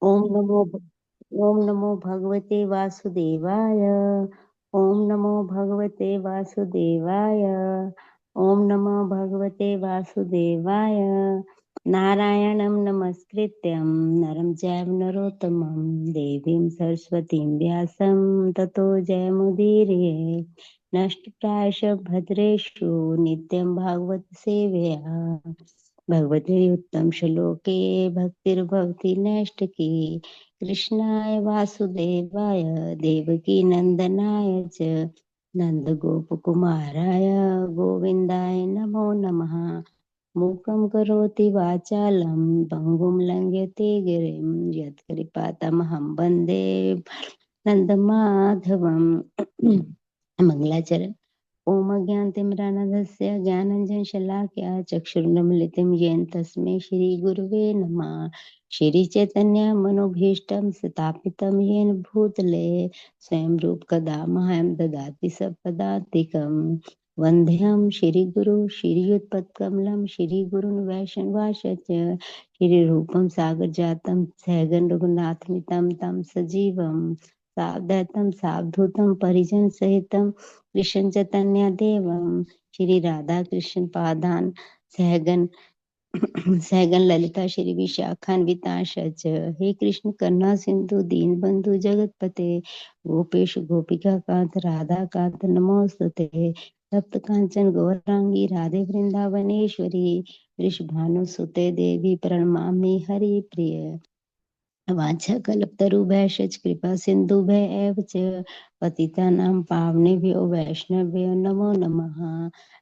ओम नमो ओम नमो भगवते वासुदेवाय। ओम नमो भगवते वासुदेवाय। ओम नमो भगवते वासुदेवाय। नारायणं नमस्कृत्यं नरं चैव नरोत्तमं देवीं सरस्वतीं व्यासं ततो जयमुदीरये। नष्टप्रायश भद्रेषु नित्यं भागवत सेवया भगवते उत्तम श्लोके भक्तिर्भवति नैष्टिकी। कृष्णाय वासुदेवाय देवकी नंदनाय च नन्दगोपकुमाराय गोविन्दाय नमो नमः। मूकं करोति वाचालं पङ्गुं लङ्घयते गिरिं यत्कृपातमहं वन्दे नन्दमाधवम्। मंगलाचरण। ओम अज्ञानतिमिरान्धस्य ज्ञानाञ्जनशलाकया चक्षुरुन्मीलितं येन तस्मै श्रीगुरुवे नमः। श्रीचैतन्यमनोभीष्टं स्थापितं येन भूतले स्वयं रूप कदा मह्यं ददाति सपदान्तिकं। वन्देऽहं श्रीगुरु श्रीयुतपत्कमलं श्रीगुरुन् वैष्णवांश्च श्रीरूपं सागरजातं सहगण रघुनाथमितं तं सजीवं सावधूतं सावधूतं परिजन सहितं कृष्ण चैतन्य देवं श्री राधा कृष्ण पादान सहगन सहगन ललिता श्री विशाखान्वितांश्च। हे कृष्ण करुणा सिंधु दीन बंधु जगतपते गोपेश गोपिका कांत राधा कांत नमोस्तुते। तप्त कांचन गौरांगी राधे वृंदावनेश्वरी वृषभानुसुते देवी प्रणमामि हरि प्रिय। वाञ्छाकल्पतरुभ्यश्च कृपा सिन्धुभ्य एव च पतितानां पावनेभ्यो वैष्णवेभ्यो नमो नमः।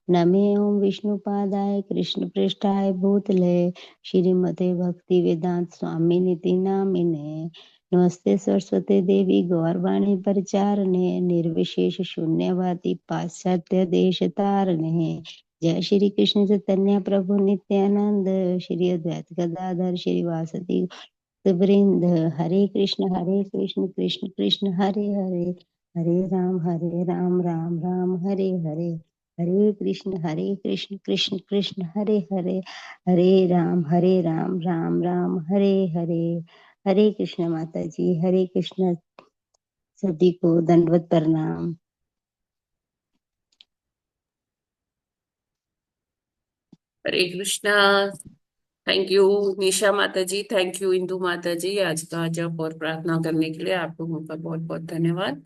नमे ओं विष्णुपादाय कृष्णपृष्ठाय भूतले श्रीमते भक्तिवेदांत स्वामिनिति नामिने। नमस्ते सरस्वती देवी गौरवाणी परिचारणे निर्विशेष शून्यवादी पाश्चात्य देश तारणे। जय श्री कृष्ण चैतन्य प्रभु नित्यानंद श्री अद्वैत गदाधर श्रीवासदि वृंद। हरे कृष्ण कृष्ण कृष्ण हरे हरे हरे राम राम राम हरे हरे। हरे कृष्ण कृष्ण कृष्ण हरे हरे हरे राम राम राम हरे हरे। हरे कृष्ण माता जी, हरे कृष्ण। सभी को दंडवत प्रणाम। हरे कृष्णा। थैंक यू निशा माता जी, थैंक यू इंदु माता जी, आज का जप और प्रार्थना करने के लिए आप लोगों का बहुत बहुत धन्यवाद।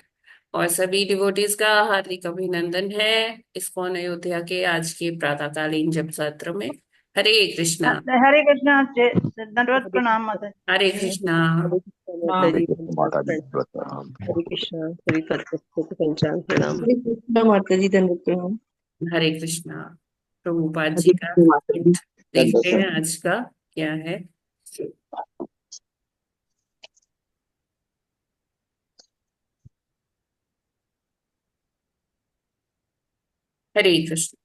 और सभी डिवोटीज का हार्दिक अभिनंदन है इस्कॉन अयोध्या के आज के प्रातःकालीन जप सत्र में। हरे कृष्णा। हरे कृष्णा। दंडवत प्रणाम माता। हरे कृष्णा। हरे कृष्ण माता जी, दंडवत प्रणाम। हरे कृष्ण। सभी भक्तों को पंचांग प्रणाम। हरे कृष्ण माता जी, दंडवत प्रणाम। हरे कृष्णा। प्रभुपाद जी हरे का कृष्ण माता जी, दंडवत देखते हैं प्रणाम। आज का क्या है। हरे कृष्ण।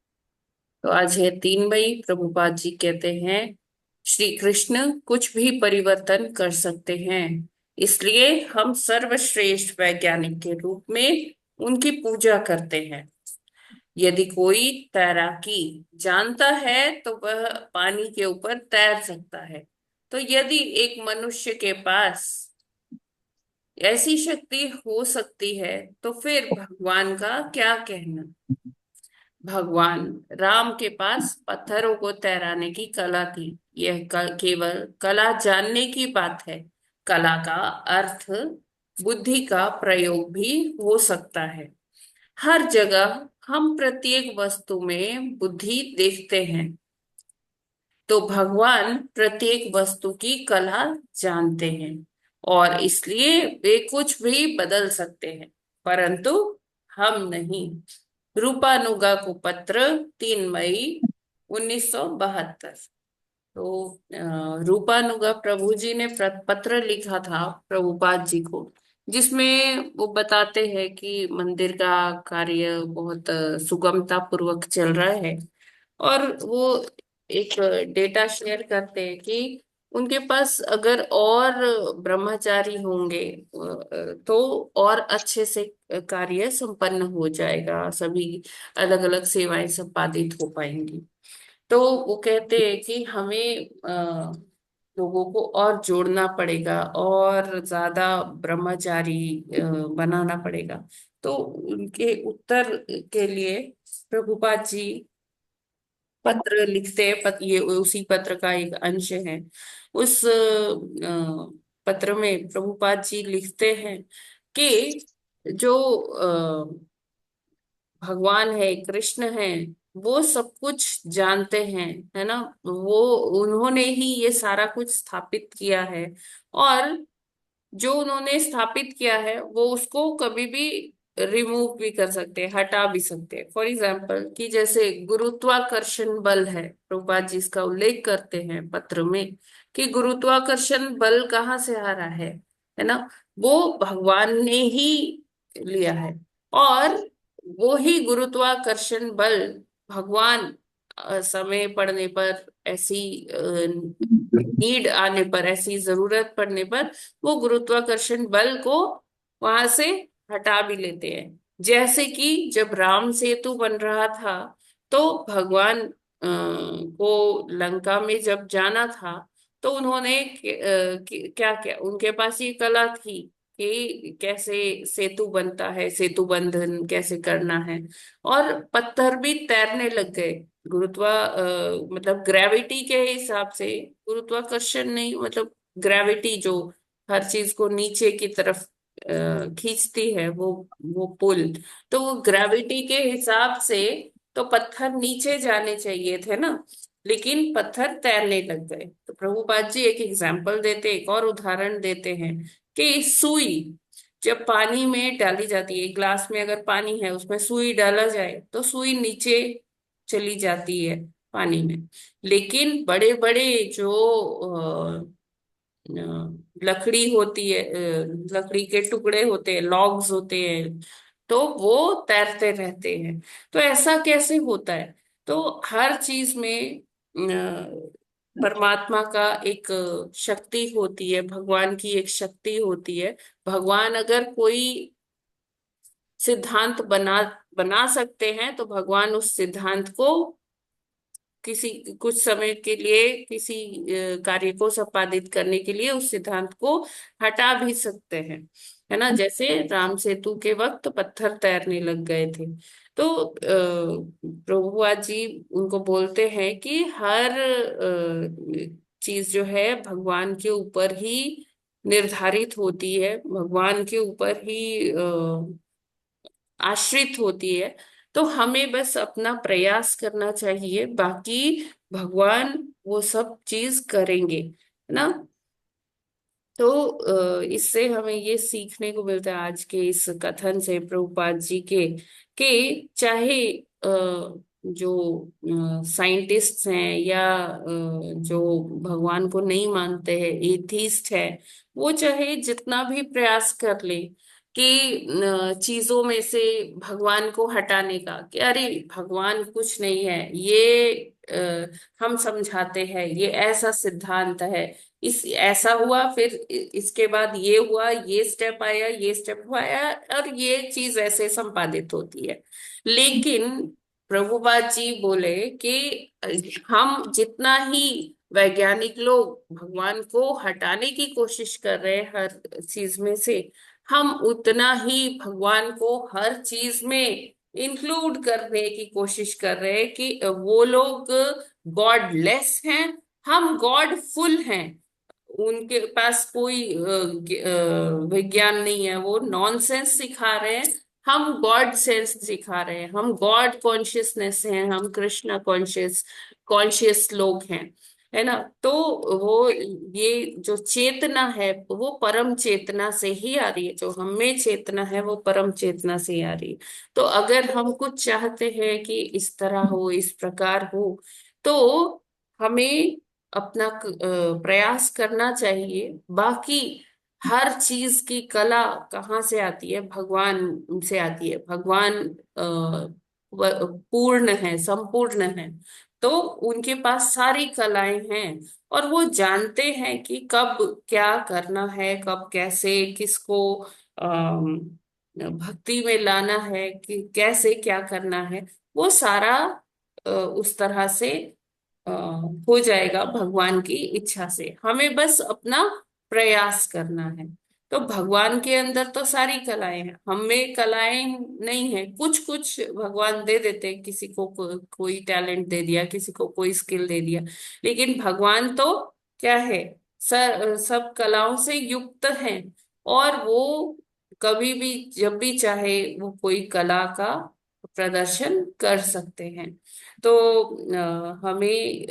तो आज है 3 मई। प्रभुपाद जी कहते हैं श्री कृष्ण कुछ भी परिवर्तन कर सकते हैं, इसलिए हम सर्वश्रेष्ठ वैज्ञानिक के रूप में उनकी पूजा करते हैं। यदि कोई तैराकी जानता है तो वह पानी के ऊपर तैर सकता है। तो यदि एक मनुष्य के पास ऐसी शक्ति हो सकती है तो फिर भगवान का क्या कहना। भगवान राम के पास पत्थरों को तैराने की कला थी। यह केवल कला जानने की बात है। कला का अर्थ बुद्धि का प्रयोग भी हो सकता है। हर जगह हम प्रत्येक वस्तु में बुद्धि देखते हैं, तो भगवान प्रत्येक वस्तु की कला जानते हैं और इसलिए वे कुछ भी बदल सकते हैं, परंतु हम नहीं। रूपानुगा को पत्र 3 मई 1972। तो रूपानुगा प्रभु जी ने पत्र लिखा था प्रभुपाद जी को, जिसमें वो बताते हैं कि मंदिर का कार्य बहुत सुगमता पूर्वक चल रहा है। और वो एक डेटा शेयर करते हैं कि उनके पास अगर और ब्रह्मचारी होंगे तो और अच्छे से कार्य संपन्न हो जाएगा, सभी अलग अलग सेवाएं संपादित हो पाएंगी। तो वो कहते हैं कि हमें लोगों को और जोड़ना पड़ेगा और ज्यादा ब्रह्मचारी बनाना पड़ेगा। तो उनके उत्तर के लिए प्रभुपाद जी पत्र लिखते हैं। ये उसी पत्र का एक अंश है। उस पत्र में प्रभुपाद जी लिखते हैं कि जो भगवान है, कृष्ण है, वो सब कुछ जानते हैं, है ना। वो उन्होंने ही ये सारा कुछ स्थापित किया है। और जो उन्होंने स्थापित किया है वो उसको कभी भी रिमूव भी कर सकते हैं, हटा भी सकते हैं। फॉर एग्जाम्पल कि जैसे गुरुत्वाकर्षण बल है, प्रभुपाद जी इसका उल्लेख करते हैं पत्र में कि गुरुत्वाकर्षण बल कहाँ से आ रहा है ना। वो भगवान ने ही लिया है। और वो ही गुरुत्वाकर्षण बल भगवान समय पड़ने पर, ऐसी नीड आने पर, ऐसी जरूरत पड़ने पर वो गुरुत्वाकर्षण बल को वहां से हटा भी लेते हैं। जैसे कि जब राम सेतु बन रहा था तो भगवान को लंका में जब जाना था तो उन्होंने क्या क्या उनके पास ये कला थी कि कैसे सेतु बनता है, सेतु बंधन कैसे करना है। और पत्थर भी तैरने लग गए। मतलब ग्रेविटी के हिसाब से, गुरुत्वाकर्षण नहीं, मतलब ग्रेविटी जो हर चीज को नीचे की तरफ खींचती है, वो पुल। तो वो ग्रेविटी के हिसाब से तो पत्थर नीचे जाने चाहिए थे ना, लेकिन पत्थर तैरने लग गए। तो प्रभुपाद जी एक एग्जाम्पल देते, एक और उदाहरण देते हैं कि सुई जब पानी में डाली जाती है, ग्लास में अगर पानी है उसमें सुई डाला जाए तो सुई नीचे चली जाती है पानी में। लेकिन बड़े बड़े जो लकड़ी होती है, लकड़ी के टुकड़े होते हैं, लॉग्स होते हैं, तो वो तैरते रहते हैं। तो ऐसा कैसे होता है? तो हर चीज में परमात्मा का एक शक्ति होती है, भगवान की एक शक्ति होती है। भगवान अगर कोई सिद्धांत बना बना सकते हैं तो भगवान उस सिद्धांत को किसी कुछ समय के लिए, किसी कार्य को संपादित करने के लिए उस सिद्धांत को हटा भी सकते हैं, है ना। जैसे राम सेतु के वक्त पत्थर तैरने लग गए थे। तो प्रभुपाद जी उनको बोलते हैं कि हर चीज जो है भगवान के ऊपर ही निर्धारित होती है, भगवान के ऊपर ही आश्रित होती है। तो हमें बस अपना प्रयास करना चाहिए, बाकी भगवान वो सब चीज करेंगे, है ना। तो इससे हमें ये सीखने को मिलता है आज के इस कथन से प्रभुपाद जी के, कि चाहे जो साइंटिस्ट्स हैं या जो भगवान को नहीं मानते हैं, एथीस्ट है, वो चाहे जितना भी प्रयास कर ले कि चीजों में से भगवान को हटाने का, कि अरे भगवान कुछ नहीं है, ये हम समझाते हैं, ये ऐसा सिद्धांत है, इस ऐसा हुआ, फिर इसके बाद ये हुआ, ये स्टेप आया, ये स्टेप आया, और ये चीज ऐसे संपादित होती है। लेकिन प्रभुपाद जी बोले कि हम जितना ही वैज्ञानिक लोग भगवान को हटाने की कोशिश कर रहे हैं हर चीज में से, हम उतना ही भगवान को हर चीज में इंक्लूड करने की कोशिश कर रहे हैं कि वो लोग गॉड लेस हैं, हम गॉड फुल हैं। उनके पास कोई विज्ञान नहीं है, वो नॉनसेंस सिखा रहे हैं, हम गॉड सेंस सिखा रहे हैं, हम गॉड कॉन्शियसनेस हैं, हम कृष्ण कॉन्शियस कॉन्शियस लोग हैं, है ना। तो वो ये जो चेतना है वो परम चेतना से ही आ रही है, जो हम में चेतना है वो परम चेतना से ही आ रही है। तो अगर हम कुछ चाहते हैं कि इस तरह हो, इस प्रकार हो, तो हमें अपना प्रयास करना चाहिए। बाकी हर चीज की कला कहाँ से आती है? भगवान से आती है। भगवान पूर्ण है, संपूर्ण है, तो उनके पास सारी कलाएं हैं। और वो जानते हैं कि कब क्या करना है, कब कैसे किसको अम, भक्ति में लाना है, कि कैसे क्या करना है, वो सारा उस तरह से हो जाएगा भगवान की इच्छा से। हमें बस अपना प्रयास करना है। तो भगवान के अंदर तो सारी कलाएं हैं, हम में कलाएं नहीं है। कुछ कुछ भगवान दे देते हैं, किसी को कोई टैलेंट दे दिया, किसी को कोई स्किल दे दिया। लेकिन भगवान तो क्या है, सब कलाओं से युक्त हैं। और वो कभी भी जब भी चाहे वो कोई कला का प्रदर्शन कर सकते हैं। तो हमें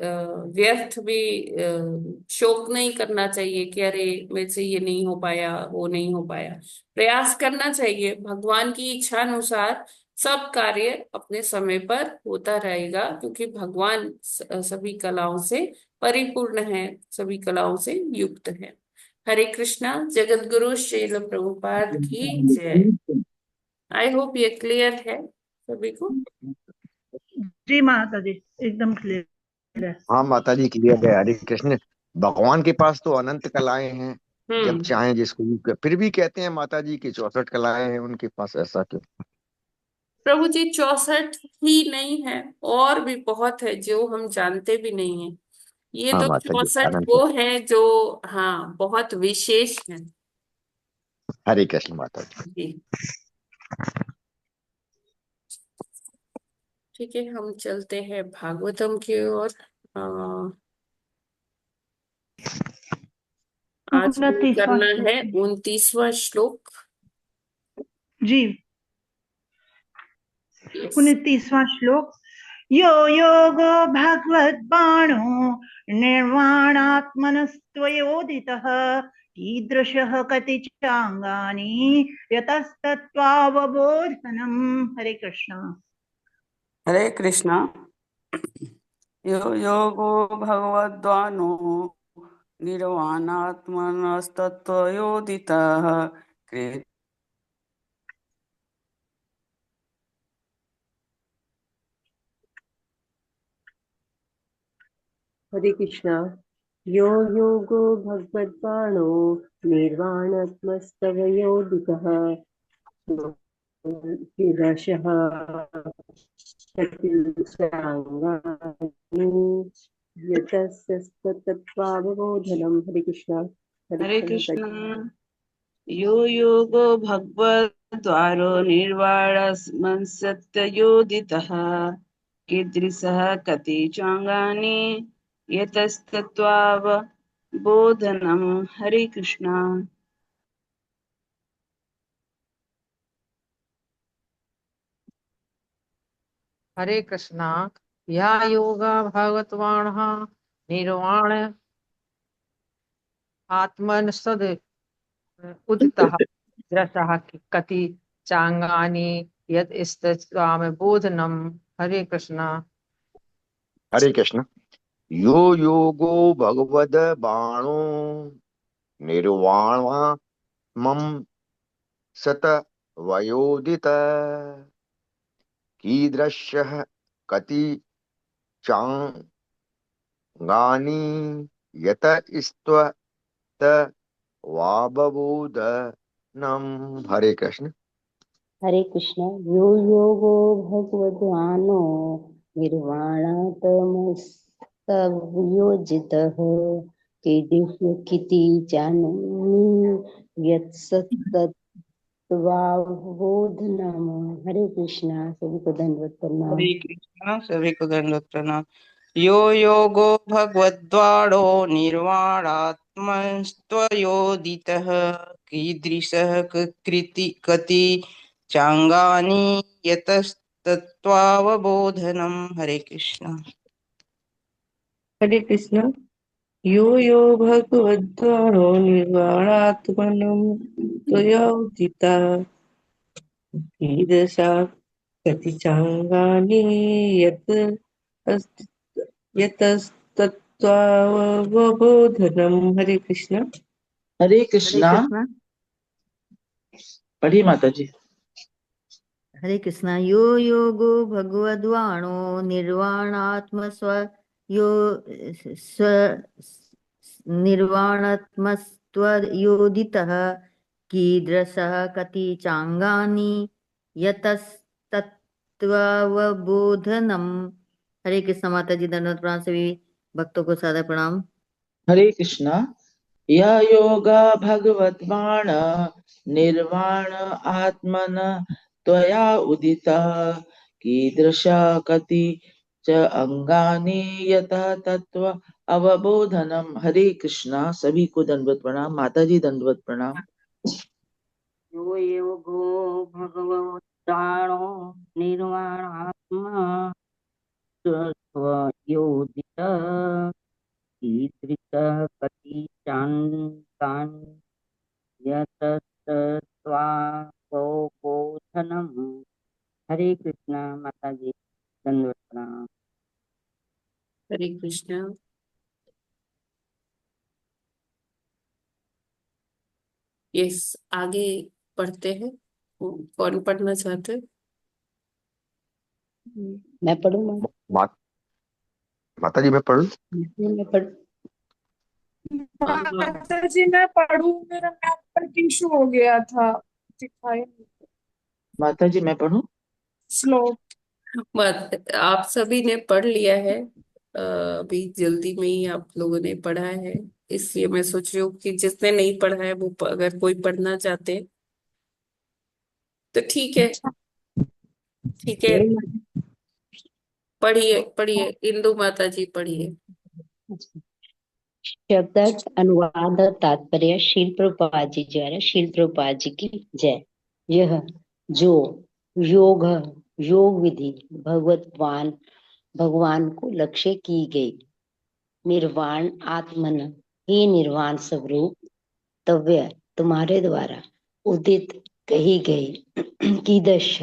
व्यर्थ भी शोक नहीं करना चाहिए कि अरे मेरे से ये नहीं हो पाया, वो नहीं हो पाया। प्रयास करना चाहिए। भगवान की इच्छा अनुसार सब कार्य अपने समय पर होता रहेगा, क्योंकि भगवान सभी कलाओं से परिपूर्ण है, सभी कलाओं से युक्त है। हरे कृष्णा। जगत गुरु श्रील प्रभुपाद की जय। आई होप ये क्लियर है सभी को। जी माता जी, एकदम क्लियर है। हाँ माता जी क्लियर है। हरे कृष्ण। भगवान के पास तो अनंत कलाएं हैं, जब हम्म। चाहे जिसको भी। फिर भी कहते हैं माता जी की 64 कलाएं हैं उनके पास, ऐसा क्यों? प्रभु जी 64 ही नहीं है, और भी बहुत है जो हम जानते भी नहीं है। ये हाँ तो माता जी 64 अनंत। वो है जो, हाँ, बहुत विशेष है। हरे कृष्ण माता जी। जी ठीक है, हम चलते हैं भागवतम की ओर। अ, आज हमें 29वां करना श्लोक। है 29वां श्लोक। जी, यस। 29वां श्लोक। यो योगो भगवत बाणो निर्वाणात्मनस्त्वयोदितः कीदृशः कति चांगानि यतस्तत्त्वावबोधनम्। हरे कृष्णा। हरे कृष्णा। योगो भगवद्वानो निर्वाणात्मनस्तत्त्वयोदितः कृ- हरे कृष्णा। यो योगो भगवद्बाणो निर्वाणात्मस्तवयोदितः कीदृशः कतिचाङ्गानि यतस्तत्त्वावबोधनम्। हरे कृष्णा। हरे हरे कृष्णा माता कृष्णा। जी। यो योगो भगवद्वारो निर्वाणमसत्ययोदितः कीदृशः कति चाङ्गानि यतस्तत्त्वावबोधनम्। हरे कृष्णा। हरे कृष्णा। या योगा भगवतवाणः निर्वाण आत्मनस्तद उदितः दृशः कति चांगानि यत् बोधनम। हरे कृष्णा। हरे कृष्ण। यो योगो भगवद बाणो निर्वाणमं सत वयोदित कीदृशः कति चांगानि यत वाबबोधनम्। हरे कृष्ण। हरे कृष्ण। यो योगो भगवद्वानो निर्वाणात्मस्तवयोजितः कीदृशकिति चान्यनि यत्सत्तत्त्वावबोधनम्। हरे कृष्णा। सभी को दंडवत प्रणाम। हरे कृष्णा। सभी को दंडवत प्रणाम। यो योगो भगवद्वाणो निर्वाणात्मस्त्वयोदितः कीदृशः कति चांगानि यतस्तत्त्वावबोधनम्। हरे कृष्णा। हरे कृष्णा। यो यो भगवद्वाणो निर्वाणात्मनं त्वया उदितः कीदृशा कतिचाङ्गानि यत् अस्- यतस्तत्त्वावबोधनम्। हरे कृष्ण। हरे हरे कृष्णा। कृष्णा। पढ़िए माता जी। हरे कृष्णा। यो योगो भगवद्वाणो निर्वाणात्मस्व यो स्व निर्वाणात्मस्त्वयोदितः कीदृशः कति चाङ्गानि यतस्तत्त्वावबोधनम्। हरे कृष्ण माता जी, दंडवत प्रणाम। सभी भक्तों को सादर प्रणाम। हरे कृष्णा। यह योग भगवत बाण निर्वाण आत्मन त्वया उदित कीदृश कति च अंगानि यतः तत्व अवबोधनम। हरे कृष्णा। सभी को दंडवत प्रणाम। माता जी दंडवत प्रणाम। यो योगो भगवताणो निर्वाणात्मा स्वयोदित कीदृशः कति चान्तानि यतस्त्वावबोधनम्। हरे कृष्णा माता जी, दंडवत प्रणाम। हरे कृष्णा। यस, आगे पढ़ते हैं। कौन पढ़ना चाहते हैं? मैं पढ़ूँ माँ? मा, माता जी मैं पढ़ूं? मैं पढ़ हाँ, माता जी मैं पढ़ूं, मेरा नेटवर्क इशू हो गया था, दिखाई नहीं माता जी मैं पढ़ूं? श्लोक। आप सभी ने पढ़ लिया है। अभी जल्दी में ही आप लोगों ने पढ़ा है, इसलिए मैं सोच रही हूँ कि जिसने नहीं पढ़ा है वो अगर कोई पढ़ना चाहते हैं तो ठीक है। ठीक है, पढ़िए पढ़िए, इंदु माता जी पढ़िए। शब्द अनुवाद और तात्पर्य शील प्रभुपाद जी द्वारा। शील प्रभुपाद जी की जय। यह जो योग योग विधि भगवान को लक्ष्य की गई निर्वाण आत्मन, ही निर्वाण स्वरूप तव्य तुम्हारे द्वारा उदित कही गई की दश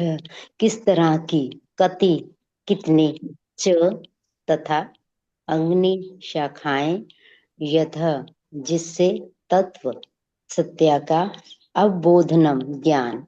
किस तरह की कति कितनी च तथा अग्नि शाखाएं यथ जिससे तत्व सत्या का अवबोधनम ज्ञान।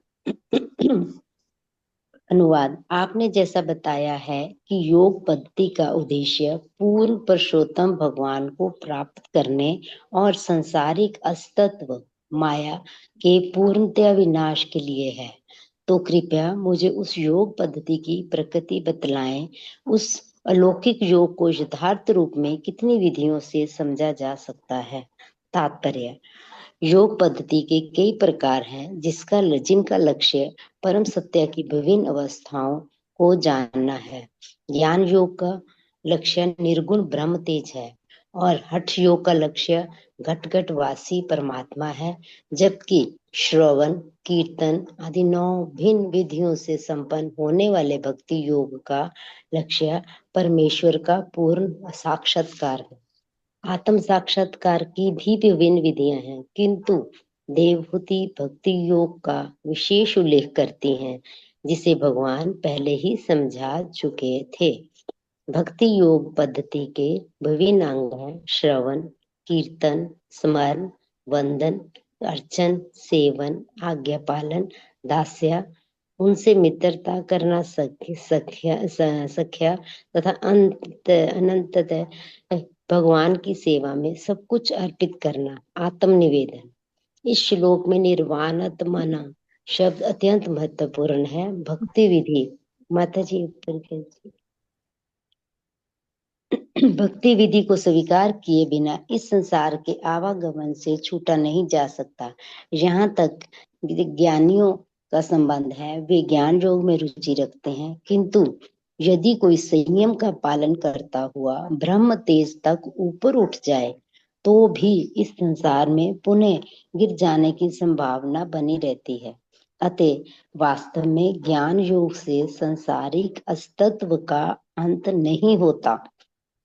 अनुवाद। आपने जैसा बताया है कि योग पद्धति का उद्देश्य पूर्ण पुरुषोत्तम भगवान को प्राप्त करने और सांसारिक अस्तित्व माया के पूर्णतया विनाश के लिए है, तो कृपया मुझे उस योग पद्धति की प्रकृति बतलाएं। उस अलौकिक योग को यथार्थ रूप में कितनी विधियों से समझा जा सकता है? तात्पर्य। योग पद्धति के कई प्रकार हैं जिनका लक्ष्य परम सत्य की विभिन्न अवस्थाओं को जानना है। ज्ञान योग का लक्ष्य निर्गुण ब्रह्म तेज है और हठ योग का लक्ष्य घट घट वासी परमात्मा है, जबकि श्रवण कीर्तन आदि 9 भिन्न विधियों से संपन्न होने वाले भक्ति योग का लक्ष्य परमेश्वर का पूर्ण साक्षात्कार है। आत्म साक्षात्कार की भी विभिन्न विधियां हैं, किंतु देवहूति भक्ति योग का विशेष उल्लेख करती हैं, जिसे भगवान पहले ही समझा चुके थे। भक्ति योग पद्धति के विभिन्न अंग हैं श्रवण कीर्तन स्मरण वंदन अर्चन सेवन आज्ञा पालन दास्या, उनसे मित्रता करना सख्या तथा अनंततः भगवान की सेवा में सब कुछ अर्पित करना आत्मनिवेदन। इस श्लोक में निर्वाणात्मना शब्द अत्यंत महत्वपूर्ण है। भक्ति विधि माता जी ऊपर कीजिए। भक्ति विधि को स्वीकार किए बिना इस संसार के आवागमन से छूटा नहीं जा सकता। यहाँ तक ज्ञानियों का संबंध है, वे ज्ञान योग में रुचि रखते हैं, किंतु यदि कोई संयम का पालन करता हुआ ब्रह्म तेज तक ऊपर उठ जाए तो भी इस संसार में पुनः गिर जाने की संभावना बनी रहती है। अतः वास्तव में ज्ञान योग से सांसारिक अस्तित्व का अंत नहीं होता।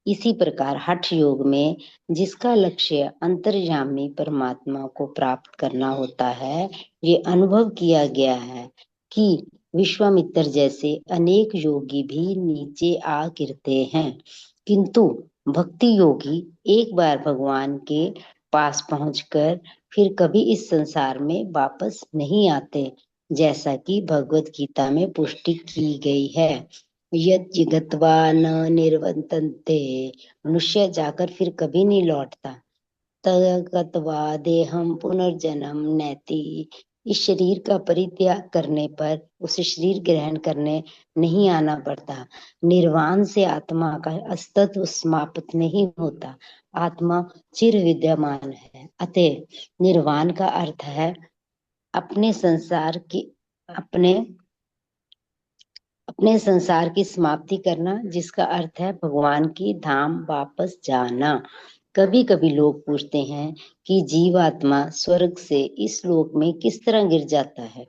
इसी प्रकार हठ योग में जिसका लक्ष्य अंतर्यामी परमात्मा को प्राप्त करना होता है, ये अनुभव किया गया है कि विश्वामित्र जैसे अनेक योगी भी नीचे आ गिरते हैं, किंतु भक्ति योगी एक बार भगवान के पास पहुंचकर फिर कभी इस संसार में वापस नहीं आते, जैसा कि भगवत गीता में पुष्टि की गई है। यज्ञ गत्वा न निर्वर्तन्ते, मनुष्य जाकर फिर कभी नहीं लौटता। तगत्वा देहम पुनर्जन्म नैति, इस शरीर का परित्याग करने पर उसे शरीर ग्रहण करने नहीं आना पड़ता। निर्वाण से आत्मा का अस्तित्व समाप्त नहीं होता, आत्मा चिर विद्यमान है। अतः निर्वाण का अर्थ है अपने संसार की अपने अपने संसार की समाप्ति करना, जिसका अर्थ है भगवान की धाम वापस जाना। कभी कभी लोग पूछते हैं कि जीवात्मा स्वर्ग से इस लोक में किस तरह गिर जाता है।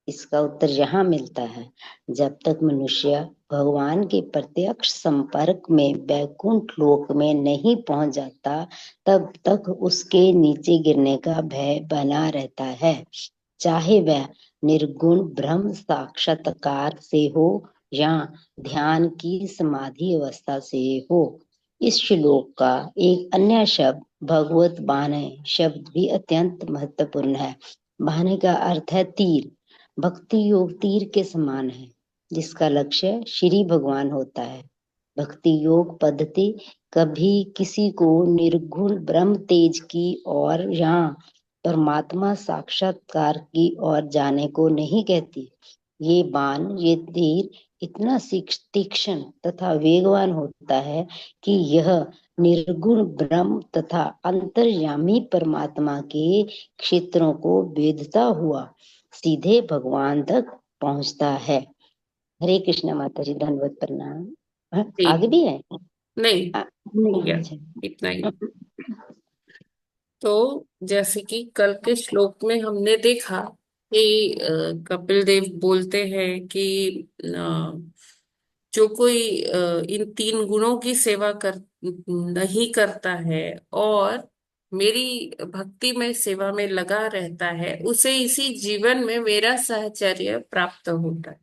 इसका उत्तर यहाँ मिलता है, जब तक मनुष्य भगवान के प्रत्यक्ष संपर्क में वैकुंठ लोक में नहीं पहुंच जाता, तब तक उसके नीचे गिरने का भय बना रहता है, चाहे वह निर्गुण ब्रह्म साक्षात्कार से हो या ध्यान की समाधि अवस्था से हो। इस श्लोक का एक अन्य शब्द भगवत बाणे शब्द भी अत्यंत महत्वपूर्ण है। बाणे का अर्थ है तीर। भक्ति योग तीर के समान है, जिसका लक्ष्य श्री भगवान होता है। भक्ति योग पद्धति कभी किसी को निर्गुण ब्रह्म तेज की ओर या परमात्मा साक्षात्कार की ओर जाने को नहीं कहती। ये बाण, ये तीर इतना तीक्ष्ण तथा वेगवान होता है कि यह निर्गुण ब्रह्म तथा अंतर्यामी परमात्मा के क्षेत्रों को भेदता हुआ सीधे भगवान तक पहुंचता है। हरे कृष्ण माता जी, धन्यवाद, प्रणाम। जी आगे भी है? नहीं, हो नहीं, गया, अच्छा। इतना ही। तो जैसे कि कल के श्लोक में हमने देखा कि कपिल देव बोलते हैं कि जो कोई इन तीन गुणों की सेवा कर नहीं करता है और मेरी भक्ति में सेवा में लगा रहता है, उसे इसी जीवन में मेरा साहचर्य प्राप्त होता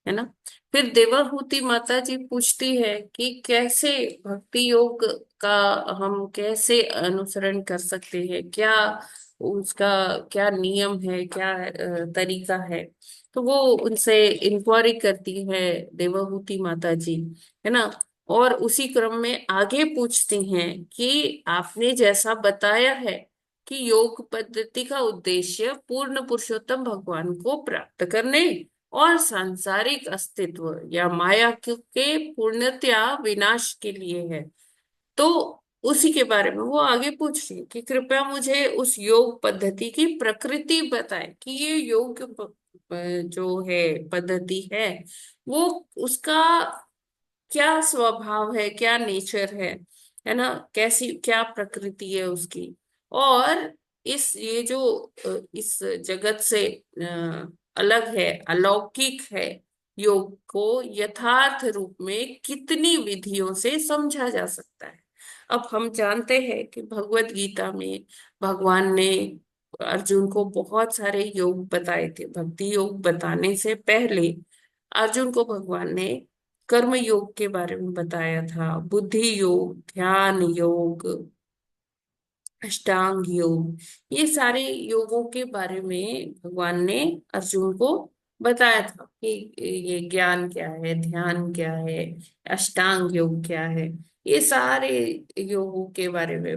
है ना। फिर देवाहूति माता जी पूछती है कि कैसे भक्ति योग का हम कैसे अनुसरण कर सकते हैं, क्या उसका क्या नियम है, क्या तरीका है। तो वो उनसे इंक्वायरी करती है देवाहूति माता जी, है ना। और उसी क्रम में आगे पूछती हैं कि आपने जैसा बताया है कि योग पद्धति का उद्देश्य पूर्ण पुरुषोत्तम भगवान को प्राप्त करने और सांसारिक अस्तित्व या माया के पूर्णतया विनाश के लिए है। तो उसी के बारे में वो आगे पूछ रही है कि कृपया मुझे उस योग पद्धति की प्रकृति बताएं कि ये योग जो है पद्धति है वो उसका क्या स्वभाव है, क्या नेचर है ना, कैसी क्या प्रकृति है उसकी। और इस ये जो इस जगत से अलग है, अलौकिक है, योग को यथार्थ रूप में कितनी विधियों से समझा जा सकता है। अब हम जानते हैं कि भगवत गीता में भगवान ने अर्जुन को बहुत सारे योग बताए थे। भक्ति योग बताने से पहले अर्जुन को भगवान ने कर्म योग के बारे में बताया था, बुद्धि योग, ध्यान योग, अष्टांग योग, ये सारे योगों के बारे में भगवान ने अर्जुन को बताया था कि ये ज्ञान क्या है, ध्यान क्या है, अष्टांग योग क्या है। ये सारे योगों के बारे में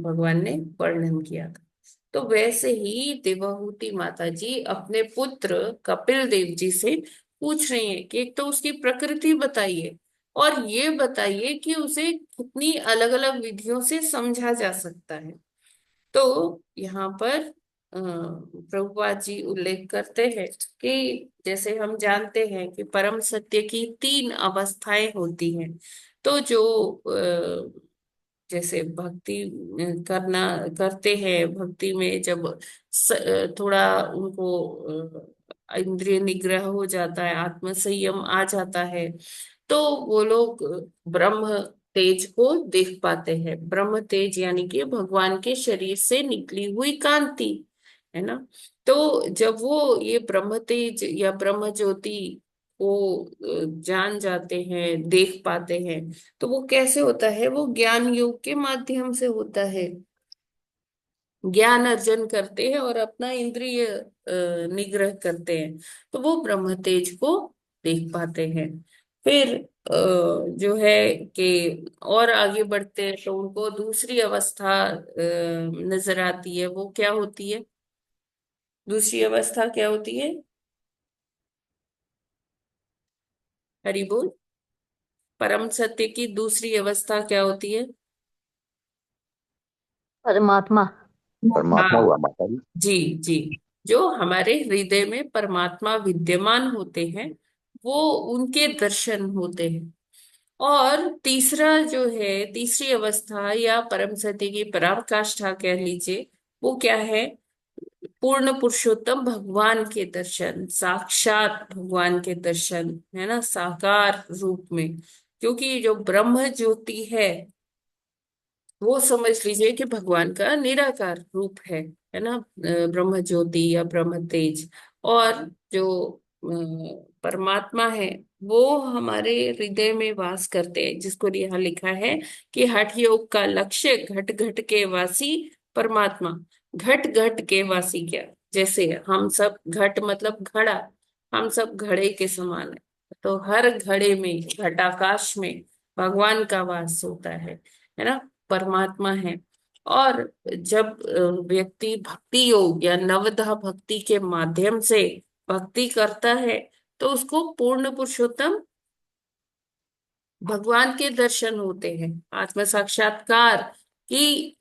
भगवान ने वर्णन किया था। तो वैसे ही देवहूति माता जी अपने पुत्र कपिल देव जी से पूछ रही हैं कि एक तो उसकी प्रकृति बताइए और ये बताइए कि उसे कितनी अलग अलग विधियों से समझा जा सकता है। तो यहाँ पर प्रभुपाद जी उल्लेख करते हैं कि जैसे हम जानते हैं कि परम सत्य की तीन अवस्थाएं होती हैं। तो जो जैसे भक्ति करना करते हैं, भक्ति में जब थोड़ा उनको इंद्रिय निग्रह हो जाता है, आत्म संयम आ जाता है, तो वो लोग ब्रह्म तेज को देख पाते हैं। ब्रह्म तेज यानी कि भगवान के शरीर से निकली हुई कांति, है ना। तो जब वो ये ब्रह्म तेज या ब्रह्म ज्योति को जान जाते हैं, देख पाते हैं, तो वो कैसे होता है, वो ज्ञान योग के माध्यम से होता है। ज्ञान अर्जन करते हैं और अपना इंद्रिय निग्रह करते हैं, तो वो ब्रह्म तेज को देख पाते हैं। फिर जो है कि और आगे बढ़ते हैं तो उनको दूसरी अवस्था नजर आती है। वो क्या होती है? दूसरी अवस्था क्या होती है? हरि बोल। परम सत्य की दूसरी अवस्था क्या होती है? परमात्मा। परमात्मा हाँ, हुआ माता जी। जी जी। जो हमारे हृदय में परमात्मा विद्यमान होते हैं, वो उनके दर्शन होते हैं। और तीसरा जो है, तीसरी अवस्था या परम सत्य की पराकाष्ठा कह लीजिए, वो क्या है? पूर्ण पुरुषोत्तम भगवान के दर्शन, साक्षात भगवान के दर्शन, है ना, साकार रूप में। क्योंकि जो ब्रह्म ज्योति वो समझ लीजिए कि भगवान का निराकार रूप है ना, ब्रह्म ज्योति या ब्रह्म तेज। और जो परमात्मा है, वो हमारे हृदय में वास करते हैं, जिसको यहाँ लिखा है कि हठ योग का लक्ष्य घट घट के वासी परमात्मा। घट घट के वासी क्या? जैसे हम सब, घट मतलब घड़ा, हम सब घड़े के समान है। तो हर घड़े में, घटाकाश में भगवान का वास होता है ना, परमात्मा है। और जब व्यक्ति भक्ति योग या नवधा भक्ति के माध्यम से भक्ति करता है, तो उसको पूर्ण पुरुषोत्तम भगवान के दर्शन होते हैं, आत्म साक्षात्कार की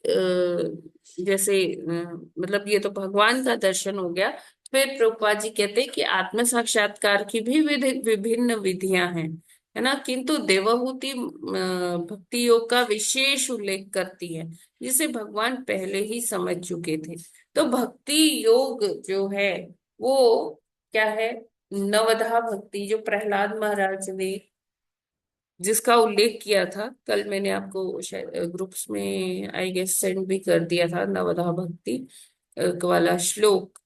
जैसे मतलब ये तो भगवान का दर्शन हो गया। फिर प्रभुपाद जी कहते हैं कि आत्म साक्षात्कार की भी विभिन्न विधियां हैं, है ना, किंतु देवहूति भक्ति योग का विशेष उल्लेख करती है, जिसे भगवान पहले ही समझ चुके थे। तो भक्ति योग जो है वो क्या है? नवधा भक्ति, जो प्रहलाद महाराज ने जिसका उल्लेख किया था कल, मैंने आपको शायद ग्रुप्स में आई गेस सेंड भी कर दिया था, नवधा भक्ति वाला श्लोक,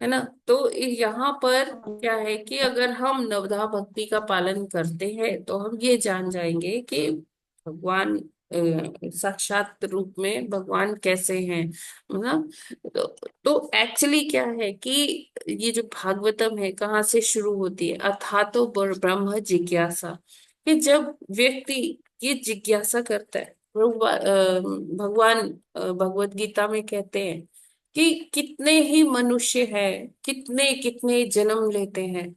है ना। तो यहाँ पर क्या है कि अगर हम नवधा भक्ति का पालन करते हैं, तो हम ये जान जाएंगे कि भगवान साक्षात रूप में भगवान कैसे हैं, है ना। तो एक्चुअली क्या है कि ये जो भागवतम है कहाँ से शुरू होती है? अथातो ब्रह्म जिज्ञासा। कि जब व्यक्ति ये जिज्ञासा करता है, भगवान भगवत गीता में कहते हैं कि कितने ही मनुष्य हैं, कितने कितने जन्म लेते हैं,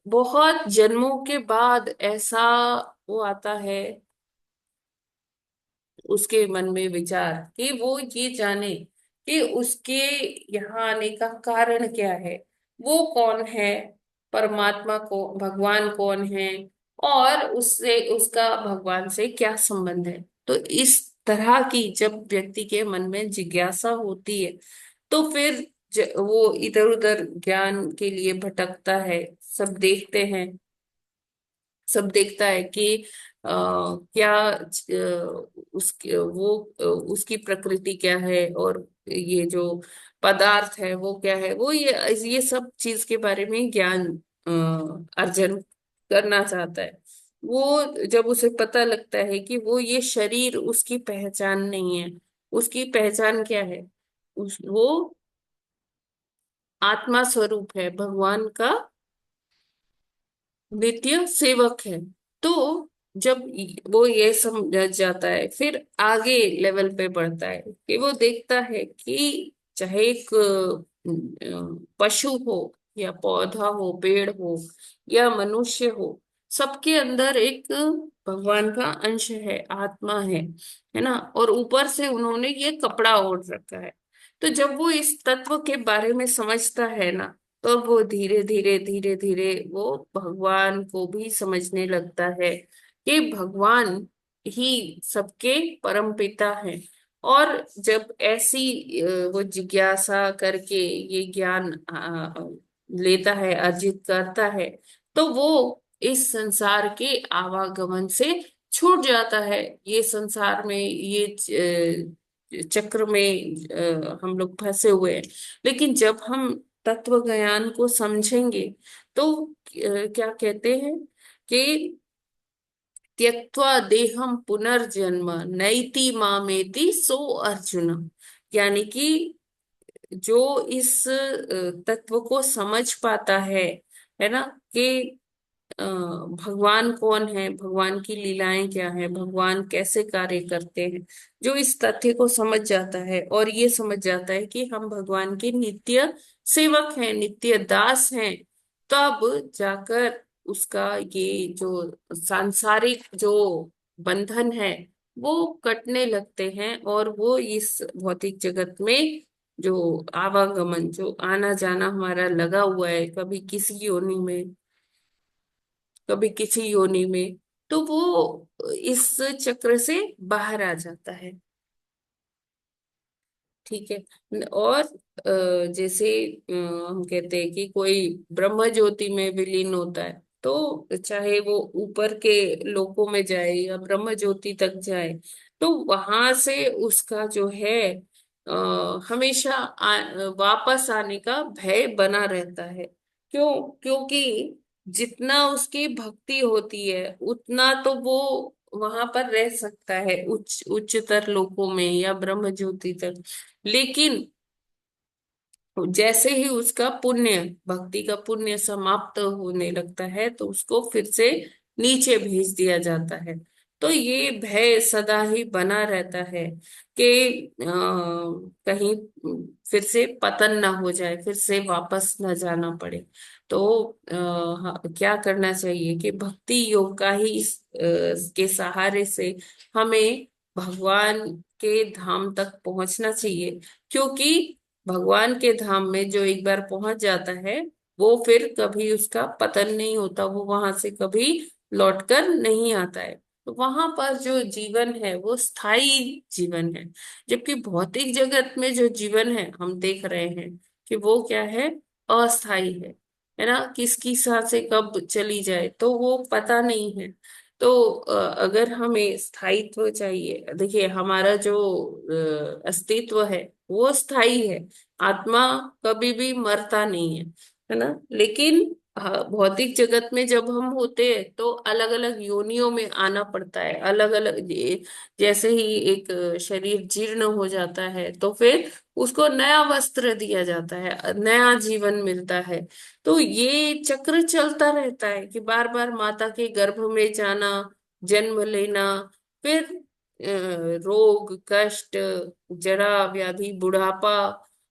बहुत जन्मों के बाद ऐसा वो आता है उसके मन में विचार कि वो ये जाने कि उसके यहाँ आने का कारण क्या है, वो कौन है, परमात्मा को, भगवान कौन है, और उससे, उसका भगवान से क्या संबंध है। तो इस तरह की जब व्यक्ति के मन में जिज्ञासा होती है, तो फिर वो इधर उधर ज्ञान के लिए भटकता है। सब देखते हैं, सब देखता है कि क्या उसकी वो उसकी प्रकृति क्या है, और ये जो पदार्थ है वो क्या है, वो ये सब चीज के बारे में ज्ञान अर्जन करना चाहता है। वो जब उसे पता लगता है कि वो ये शरीर उसकी पहचान नहीं है, उसकी पहचान क्या है? वो आत्मा स्वरूप है, भगवान का नित्य सेवक है। तो जब वो ये समझ जाता है, फिर आगे लेवल पे बढ़ता है कि वो देखता है कि चाहे एक पशु हो या पौधा हो, पेड़ हो या मनुष्य हो, सबके अंदर एक भगवान का अंश है, आत्मा है ना। और ऊपर से उन्होंने ये कपड़ा ओढ़ रखा है। तो जब वो इस तत्व के बारे में समझता है ना, तो वो धीरे धीरे धीरे धीरे वो भगवान को भी समझने लगता है कि भगवान ही सबके परम पिता हैं। और जब ऐसी वो जिज्ञासा करके ये ज्ञान लेता है, अर्जित करता है, तो वो इस संसार के आवागमन से छूट जाता है। ये संसार में, ये चक्र में हम लोग फंसे हुए हैं। लेकिन जब हम तत्व ज्ञान को समझेंगे, तो क्या कहते हैं कि त्यक्त्वा देहम पुनर्जन्म नैति मामेति सो अर्जुन। यानी कि जो इस तत्व को समझ पाता है ना, कि भगवान कौन है, भगवान की लीलाएं क्या है, भगवान कैसे कार्य करते हैं, जो इस तथ्य को समझ जाता है और ये समझ जाता है कि हम भगवान के नित्य सेवक हैं, नित्य दास हैं, तब जाकर उसका ये जो सांसारिक जो बंधन है वो कटने लगते हैं, और वो इस भौतिक जगत में जो आवागमन, जो आना जाना हमारा लगा हुआ है, कभी किसी योनि में कभी किसी योनि में, तो वो इस चक्र से बाहर आ जाता है। ठीक है। और जैसे हम कहते हैं कि कोई ब्रह्म ज्योति में विलीन होता है, तो चाहे वो ऊपर के लोकों में जाए या ब्रह्म ज्योति तक जाए, तो वहां से उसका जो है हमेशा वापस आने का भय बना रहता है। क्यों? क्योंकि जितना उसकी भक्ति होती है उतना तो वो वहां पर रह सकता है, उच्चतर लोकों में या ब्रह्म ज्योति तक। लेकिन जैसे ही उसका पुण्य, भक्ति का पुण्य समाप्त होने लगता है, तो उसको फिर से नीचे भेज दिया जाता है। तो ये भय सदा ही बना रहता है कि कहीं फिर से पतन ना हो जाए, फिर से वापस न जाना पड़े। तो क्या करना चाहिए कि भक्ति योग का ही के सहारे से हमें भगवान के धाम तक पहुंचना चाहिए। क्योंकि भगवान के धाम में जो एक बार पहुंच जाता है, वो फिर कभी उसका पतन नहीं होता, वो वहां से कभी लौटकर नहीं आता है। तो वहां पर जो जीवन है वो स्थायी जीवन है। जबकि भौतिक जगत में जो जीवन है हम देख रहे हैं कि वो क्या है, अस्थाई है ना। किसकी सांसें कब चली जाए तो वो पता नहीं है। तो अगर हमें स्थायित्व चाहिए, देखिए हमारा जो अस्तित्व है वो स्थायी है। आत्मा कभी भी मरता नहीं है ना। लेकिन भौतिक जगत में जब हम होते हैं तो अलग अलग योनियों में आना पड़ता है, अलग अलग। जैसे ही एक शरीर जीर्ण हो जाता है तो फिर उसको नया वस्त्र दिया जाता है, नया जीवन मिलता है। तो ये चक्र चलता रहता है कि बार बार माता के गर्भ में जाना, जन्म लेना, फिर रोग कष्ट, जरा व्याधि, बुढ़ापा,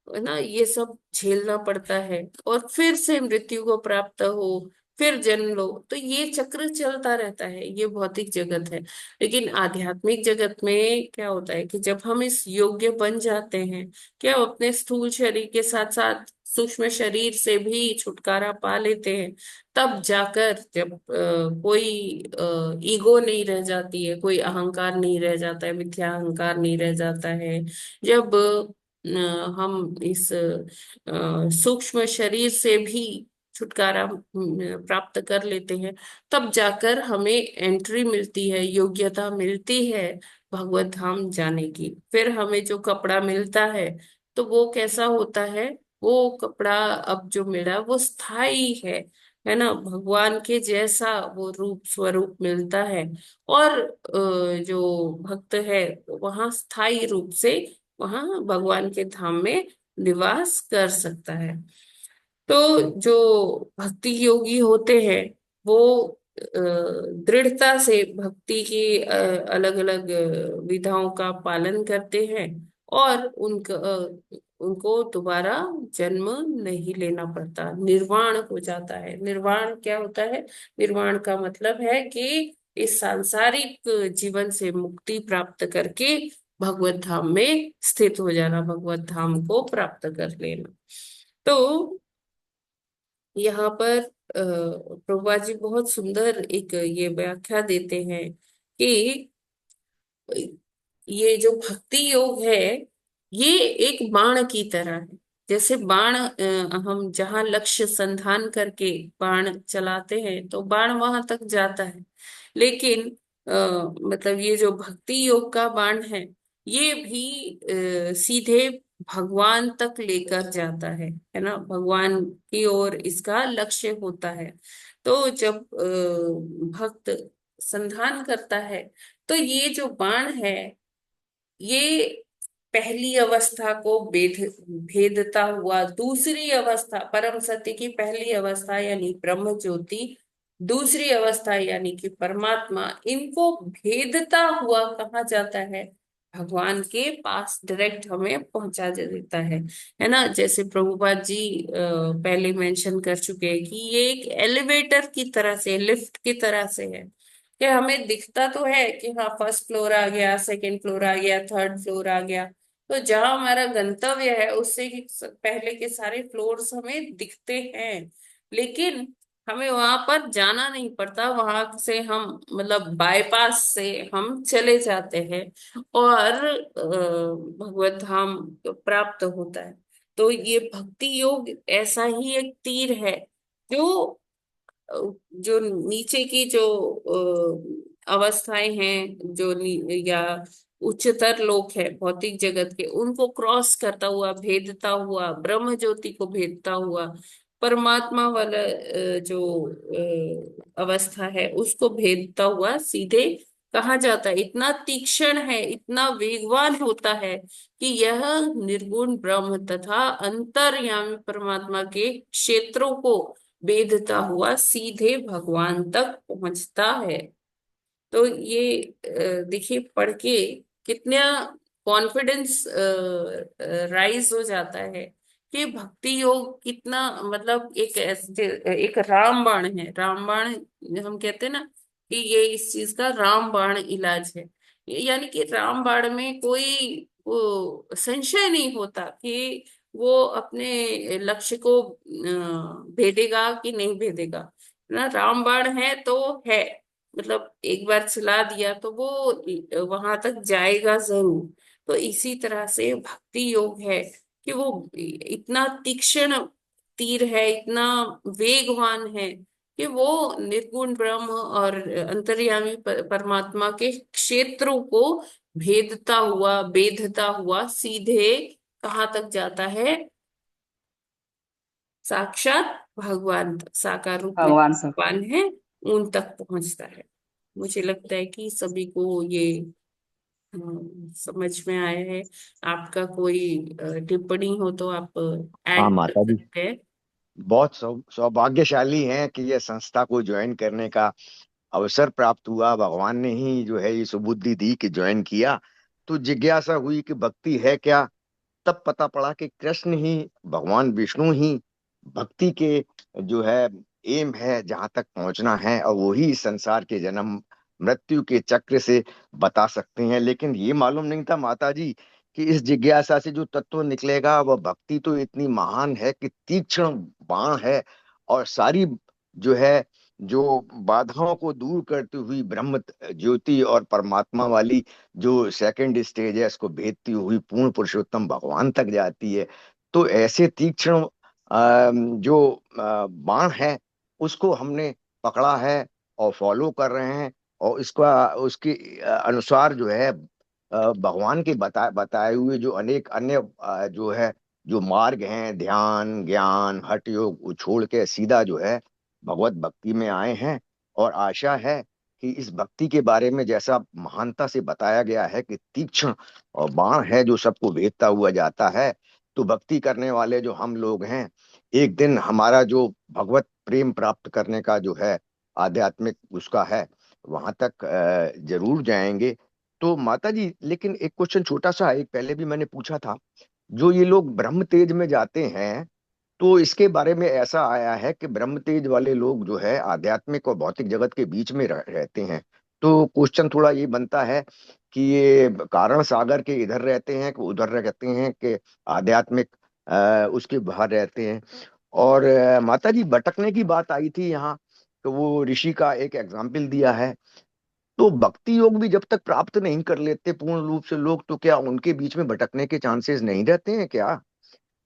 है ना, ये सब झेलना पड़ता है, और फिर से मृत्यु को प्राप्त हो, फिर जन्म लो। तो ये चक्र चलता रहता है, ये भौतिक जगत है। लेकिन आध्यात्मिक जगत में क्या होता है कि जब हम इस योग्य बन जाते हैं कि हम अपने स्थूल शरीर के साथ साथ सूक्ष्म शरीर से भी छुटकारा पा लेते हैं, तब जाकर जब कोई ईगो नहीं रह जाती है, कोई अहंकार नहीं रह जाता है, मिथ्या अहंकार नहीं रह जाता है, जब हम इस सूक्ष्म शरीर से भी छुटकारा प्राप्त कर लेते हैं, तब जाकर हमें एंट्री मिलती है, योग्यता मिलती है भगवत धाम जाने की। फिर हमें जो कपड़ा मिलता है तो वो कैसा होता है, वो कपड़ा अब जो मिला वो स्थायी है ना, भगवान के जैसा वो रूप स्वरूप मिलता है। और जो भक्त है वहां स्थायी रूप से वहां भगवान के धाम में निवास कर सकता है। तो जो भक्ति योगी होते हैं वो दृढ़ता से भक्ति की अलग अलग विधाओं का पालन करते हैं, और उनको दोबारा जन्म नहीं लेना पड़ता, निर्वाण हो जाता है। निर्वाण क्या होता है? निर्वाण का मतलब है कि इस सांसारिक जीवन से मुक्ति प्राप्त करके भगवत धाम में स्थित हो जाना, भगवत धाम को प्राप्त कर लेना। तो यहाँ पर प्रभुपाद जी बहुत सुंदर एक ये व्याख्या देते हैं कि ये जो भक्ति योग है ये एक बाण की तरह है। जैसे बाण, हम जहां लक्ष्य संधान करके बाण चलाते हैं तो बाण वहां तक जाता है। लेकिन मतलब ये जो भक्ति योग का बाण ये भी सीधे भगवान तक लेकर जाता है ना, भगवान की ओर इसका लक्ष्य होता है। तो जब भक्त संधान करता है तो ये जो बाण है ये पहली अवस्था को भेदता हुआ दूसरी अवस्था, परम सत्य की पहली अवस्था यानी ब्रह्म ज्योति दूसरी अवस्था यानी कि परमात्मा, इनको भेदता हुआ कहा जाता है, भगवान के पास डायरेक्ट हमें पहुंचा देता है ना। जैसे प्रभुपाद जी पहले मेंशन कर चुके हैं कि ये एक एलिवेटर की तरह से, लिफ्ट की तरह से है कि हमें दिखता तो है कि हाँ फर्स्ट फ्लोर आ गया, सेकंड फ्लोर आ गया, थर्ड फ्लोर आ गया, तो जहां हमारा गंतव्य है उससे पहले के सारे फ्लोर्स हमें दिखते हैं, लेकिन हमें वहां पर जाना नहीं पड़ता, वहां से हम मतलब बाईपास से हम चले जाते हैं और भगवत धाम प्राप्त होता है। तो ये भक्ति योग ऐसा ही एक तीर है जो जो नीचे की जो अवस्थाएं हैं, या उच्चतर लोक है भौतिक जगत के, उनको क्रॉस करता हुआ, भेदता हुआ, ब्रह्म ज्योति को भेदता हुआ, परमात्मा वाला जो अवस्था है उसको भेदता हुआ सीधे कहा जाता है। इतना तीक्ष्ण है, इतना वेगवान होता है कि यह निर्गुण ब्रह्म तथा अंतर्यामी परमात्मा के क्षेत्रों को भेदता हुआ सीधे भगवान तक पहुंचता है। तो ये देखिए पढ़ के कितना कॉन्फिडेंस राइज हो जाता है कि भक्ति योग कितना, मतलब एक रामबाण है। रामबाण हम कहते हैं ना कि ये इस चीज का रामबाण इलाज है। यानी कि रामबाण में कोई वो संशय नहीं होता कि वो अपने लक्ष्य को भेदेगा कि नहीं भेदेगा ना। रामबाण है तो है, मतलब एक बार चला दिया तो वो वहां तक जाएगा जरूर। तो इसी तरह से भक्ति योग है कि वो इतना तीक्ष्ण तीर है, इतना वेगवान है कि वो निर्गुण ब्रह्म और अंतर्यामी परमात्मा के क्षेत्रों को भेदता हुआ, बेधता हुआ सीधे कहाँ तक जाता है, साक्षात भगवान तक, साकार रूप में भगवान सब भगवान है उन तक पहुंचता है। मुझे लगता है कि सभी को ये समझ में आया है। आपका कोई टिप्पणी हो तो आप हाँ ऐड कर माता जी, सकते हैं। बहुत सौभाग्यशाली हैं कि ये संस्था को ज्वाइन करने का अवसर प्राप्त हुआ। भगवान ने ही जो है ये सुबुद्धि दी कि ज्वाइन किया। तो जिज्ञासा हुई कि भक्ति है क्या। तब पता पड़ा कि कृष्ण ही, भगवान विष्णु ही भक्ति के जो है एम है, जहां तक पहुंचना है, और वही इस संसार के जन्म मृत्यु के चक्र से बता सकते हैं। लेकिन ये मालूम नहीं था माता जी कि इस जिज्ञासा से जो तत्व निकलेगा वह भक्ति तो इतनी महान है कि तीक्ष्ण बाण है, और सारी जो है जो बाधाओं को दूर करती हुई ब्रह्म ज्योति और परमात्मा वाली जो सेकंड स्टेज है, इसको भेदती हुई पूर्ण पुरुषोत्तम भगवान तक जाती है। तो ऐसे तीक्ष्ण जो बाण है उसको हमने पकड़ा है और फॉलो कर रहे हैं, और इसका उसके अनुसार जो है भगवान के बताए हुए जो अनेक अन्य जो है जो मार्ग हैं, ध्यान, ज्ञान, हठ योग, वो छोड़ के सीधा जो है भगवत भक्ति में आए हैं। और आशा है कि इस भक्ति के बारे में जैसा महानता से बताया गया है कि तीक्ष्ण और बाण है जो सबको भेदता हुआ जाता है, तो भक्ति करने वाले जो हम लोग हैं, एक दिन हमारा जो भगवत प्रेम प्राप्त करने का जो है आध्यात्मिक उसका है, वहां तक जरूर जाएंगे। तो माता जी, लेकिन एक क्वेश्चन छोटा सा, एक पहले भी मैंने पूछा था, जो ये लोग ब्रह्म तेज में जाते हैं, तो इसके बारे में ऐसा आया है कि ब्रह्म तेज वाले लोग जो है आध्यात्मिक और भौतिक जगत के बीच में रहते हैं। तो क्वेश्चन थोड़ा ये बनता है कि ये कारण सागर के इधर रहते हैं कि उधर रहते हैं, कि आध्यात्मिक उसके बाहर रहते हैं। और माता जी, भटकने की बात आई थी यहाँ, तो वो ऋषि का एक एग्जाम्पल दिया है। तो भक्ति योग भी जब तक प्राप्त नहीं कर लेते पूर्ण रूप से लोग, तो क्या उनके बीच में भटकने के चांसेस नहीं रहते हैं क्या,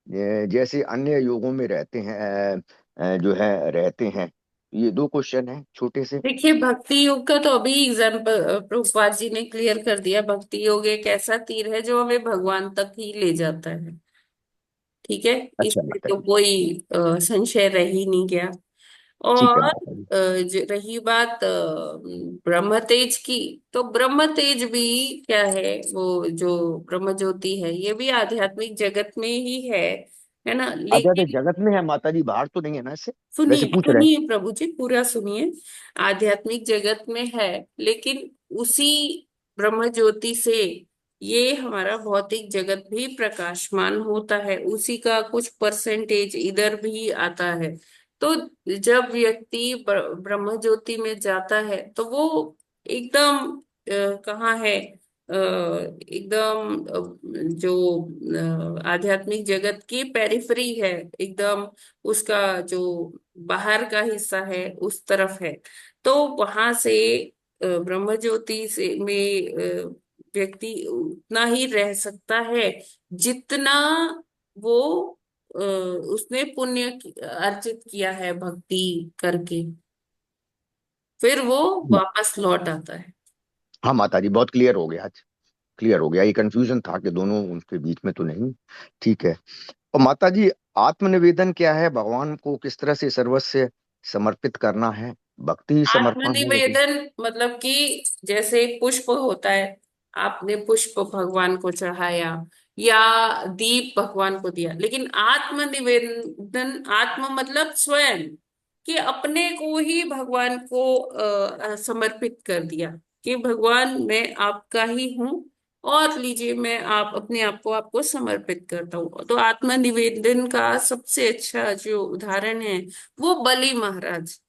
जैसे अन्य योगों में रहते हैं, जो है रहते हैं। ये दो क्वेश्चन है छोटे से। देखिए भक्ति योग का तो अभी एग्जाम्पल प्रभुपाद जी ने क्लियर कर दिया। भक्ति योग एक ऐसा तीर है जो हमें भगवान तक ही ले जाता है। ठीक है, अच्छा इसमें माता तो जी। कोई संशय रह ही नहीं गया। ठीक है और माता जी। जो रही बात ब्रह्म तेज की, तो ब्रह्म तेज भी क्या है, वो जो ब्रह्म ज्योति है ये भी आध्यात्मिक जगत में ही है है ना। आध्यात्मिक लेकिन जगत में है माता जी, बाहर तो नहीं है ना इससे? वैसे सुनिए पूछ रहे हैं। सुनिए प्रभु जी, पूरा सुनिए। आध्यात्मिक जगत में है, लेकिन उसी ब्रह्म ज्योति से ये हमारा भौतिक जगत भी प्रकाशमान होता है, उसी का कुछ परसेंटेज इधर भी आता है। तो जब व्यक्ति ब्रह्म ज्योति में जाता है तो वो एकदम कहाँ है, एकदम जो आध्यात्मिक जगत की पेरिफेरी है, एकदम उसका जो बाहर का हिस्सा है उस तरफ है। तो वहां से ब्रह्म ज्योति से में व्यक्ति उतना ही रह सकता है जितना वो उसने पुण्य अर्जित किया है भक्ति करके, फिर वो वापस लौट आता है। हाँ माता जी, बहुत क्लियर हो गया आज, क्लियर हो गया। ये कंफ्यूजन था कि दोनों उनके बीच में तो नहीं। ठीक है। और माता जी, आत्मनिवेदन क्या है? भगवान को किस तरह से सर्वस्व समर्पित करना है? भक्ति ही समर्पण है वैसे। आत्मनिवेदन मतलब कि जैसे पुष्प होता है, आपने पुष्प भगवान को चढ़ाया या दीप भगवान को दिया, लेकिन आत्मनिवेदन, आत्म मतलब स्वयं, कि अपने को ही भगवान को समर्पित कर दिया कि भगवान मैं आपका ही हूँ, और लीजिए मैं आप अपने आप को आपको समर्पित करता हूँ। तो आत्मनिवेदन का सबसे अच्छा जो उदाहरण है वो बलि महाराज।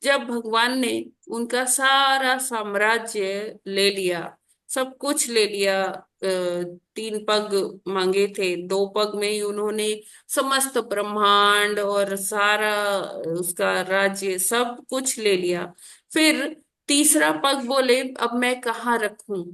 जब भगवान ने उनका सारा साम्राज्य ले लिया, सब कुछ ले लिया, 3 पग मांगे थे, 2 पग में ही उन्होंने समस्त ब्रह्मांड और सारा उसका राज्य सब कुछ ले लिया। फिर तीसरा पग बोले अब मैं कहाँ रखूं?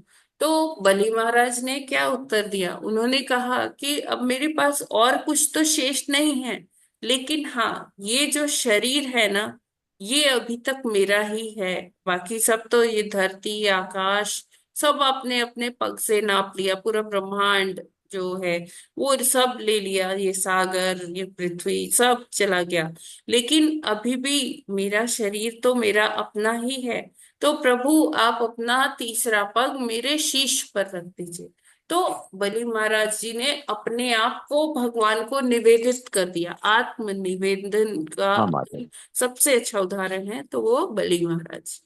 तो बलि महाराज ने क्या उत्तर दिया? उन्होंने कहा कि अब मेरे पास और कुछ तो शेष नहीं है, लेकिन हाँ ये जो शरीर है ना, ये अभी तक मेरा ही है। बाकी सब तो ये धरती आकाश सब आपने अपने पग से नाप लिया, पूरा ब्रह्मांड जो है वो सब ले लिया, ये सागर ये पृथ्वी सब चला गया, लेकिन अभी भी मेरा शरीर तो मेरा अपना ही है। तो प्रभु आप अपना तीसरा पग मेरे शीश पर रख दीजिए। तो बलि महाराज जी ने अपने आप को भगवान को निवेदित कर दिया। आत्म निवेदन का हाँ माता जी। सबसे अच्छा उदाहरण है तो वो बलि महाराज।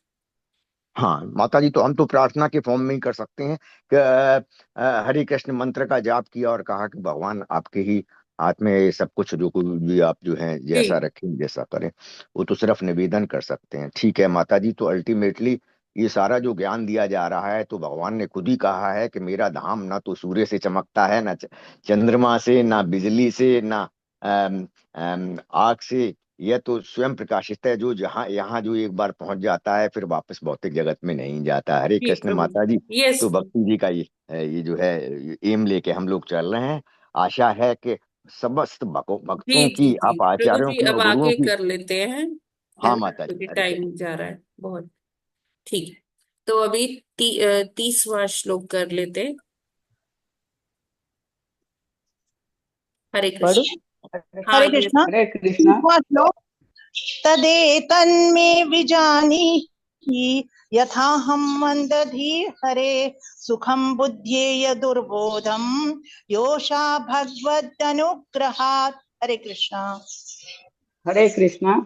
हाँ माता जी, तो हम तो प्रार्थना के फॉर्म में ही कर सकते हैं कि हरे कृष्ण मंत्र का जाप किया और कहा कि भगवान आपके ही हाथ में ये सब कुछ, जो कुछ भी आप जो है जैसा जी रखें जैसा करें, वो तो सिर्फ निवेदन कर सकते हैं। ठीक है माता जी, तो अल्टीमेटली ये सारा जो ज्ञान दिया जा रहा है, तो भगवान ने खुद ही कहा है कि मेरा धाम ना तो सूर्य से चमकता है, ना चंद्रमा से, ना बिजली से, ना आग से, यह तो स्वयं प्रकाशित है, जो जहाँ यहाँ जो एक बार पहुंच जाता है फिर वापस भौतिक जगत में नहीं जाता। हरे जी कृष्ण प्रभु। माता जी। यस तो भक्ति जी का ये जो है एम लेके हम लोग चल रहे हैं। आशा है कि समस्त जी भक्तों जी की, जी आप प्रभु आचार्यों जी, की अब और गुरुओं आगे की। कर लेते हैं, है हाँ ना, माता जी, क्योंकि हरे कृष्ण। टाइम जा रहा है बहुत। ठीक है, तो अभी 30वां श्लोक कर लेते हैं। हरे पढ़ू। कृष्ण। हाँ हरे ये कृष्णा। हरे कृष्णा। 30वां श्लोक। तदेतन्मे विजानीहि यथाहं मन्दधीर् हरे सुखं बुद्ध्येय दुर्बोधं योषा भगवदनुग्रहात्। हरे कृष्णा। हरे कृष्णा।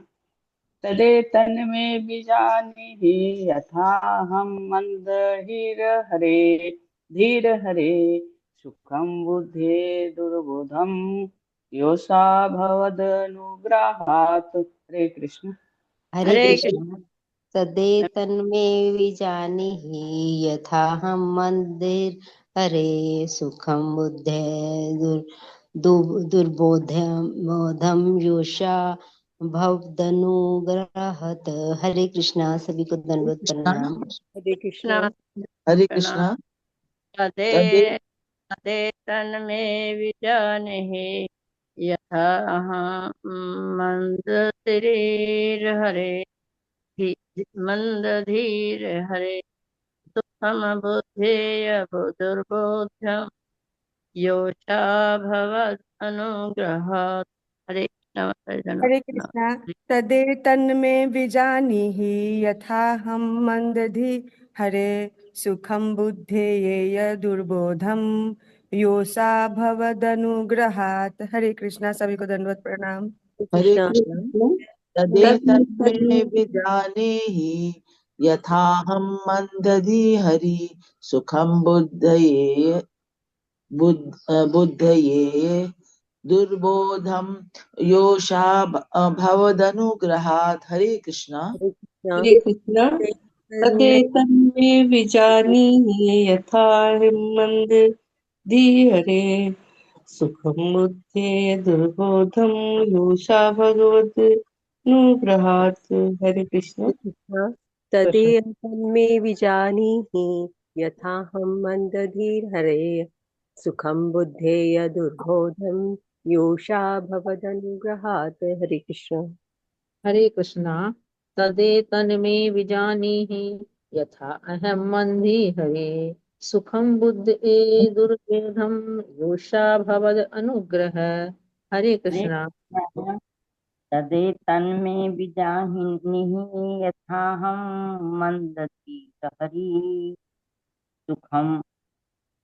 तदेतन्मे बीजानीहि यथाहं मन्दहिर्हरे धीर हरे सुखं बुद्धे दुर्बोधं योषा भवदनुग्रहात्। हरे कृष्ण। हरे हरे कृष्ण। तदेतन्मे विजानीहि यथाहं मंदिर हरे सुखं बुद्धे दुर्बोधम योषा भवदनुग्रहत। हरे कृष्णा। सभी को दंडवत कृष्णा। प्रणाम। हरे कृष्णा। कृष्णा। हरे कृष्णा। कृष्णा। तदे तदे तदे तन्मे विजानीहि यथा मंदतिरिर्हरे मंदधीर हरे सुखम बुद्धेय दुर्बोध्यम योषा भवद अनुग्रहात्। हरे कृष्ण हरे कृष्णा। तदेतन्मे विजानीहि यथाहं मन्दधि हरे सुखं बुद्धेय दुर्बोधं योषा भवदनुग्रहात्। हरे कृष्णा, सभी को दंडवत प्रणाम। हरे कृष्णा कृष्ण। तदेतन्मे विजानीहि यथाहं मन्दधिहरि सुखं बुद्धये दुर्बोधं योषा भवदनुग्रहात्। हरे कृष्णा। हरे कृष्णा हरे कृष्ण। तदेतन्मे विजानीहि यथा मंद धीरे सुखम बुद्धे दुर्बोधम योषा भगवत नुग्रहात्। हरे कृष्ण। कृष्णा कृष्ण। तदेतन्मे विजानीहि यथाहं मन्दधीर्हरे सुखं बुद्धेय दुर्बोधं योषा भवदनुग्रहात्। हरे कृष्ण। हरे कृष्णा। तदेतन्मे विजानीहि यथा अहं मन्दी हरे सुखं बुद्ध ए दुर्गेधम योषा भवद अनुग्रह। हरे हरे कृष्णा। कृष्ण। तदेतन्मे विजानीहि यथाहं मन्दतीतहरि सुखं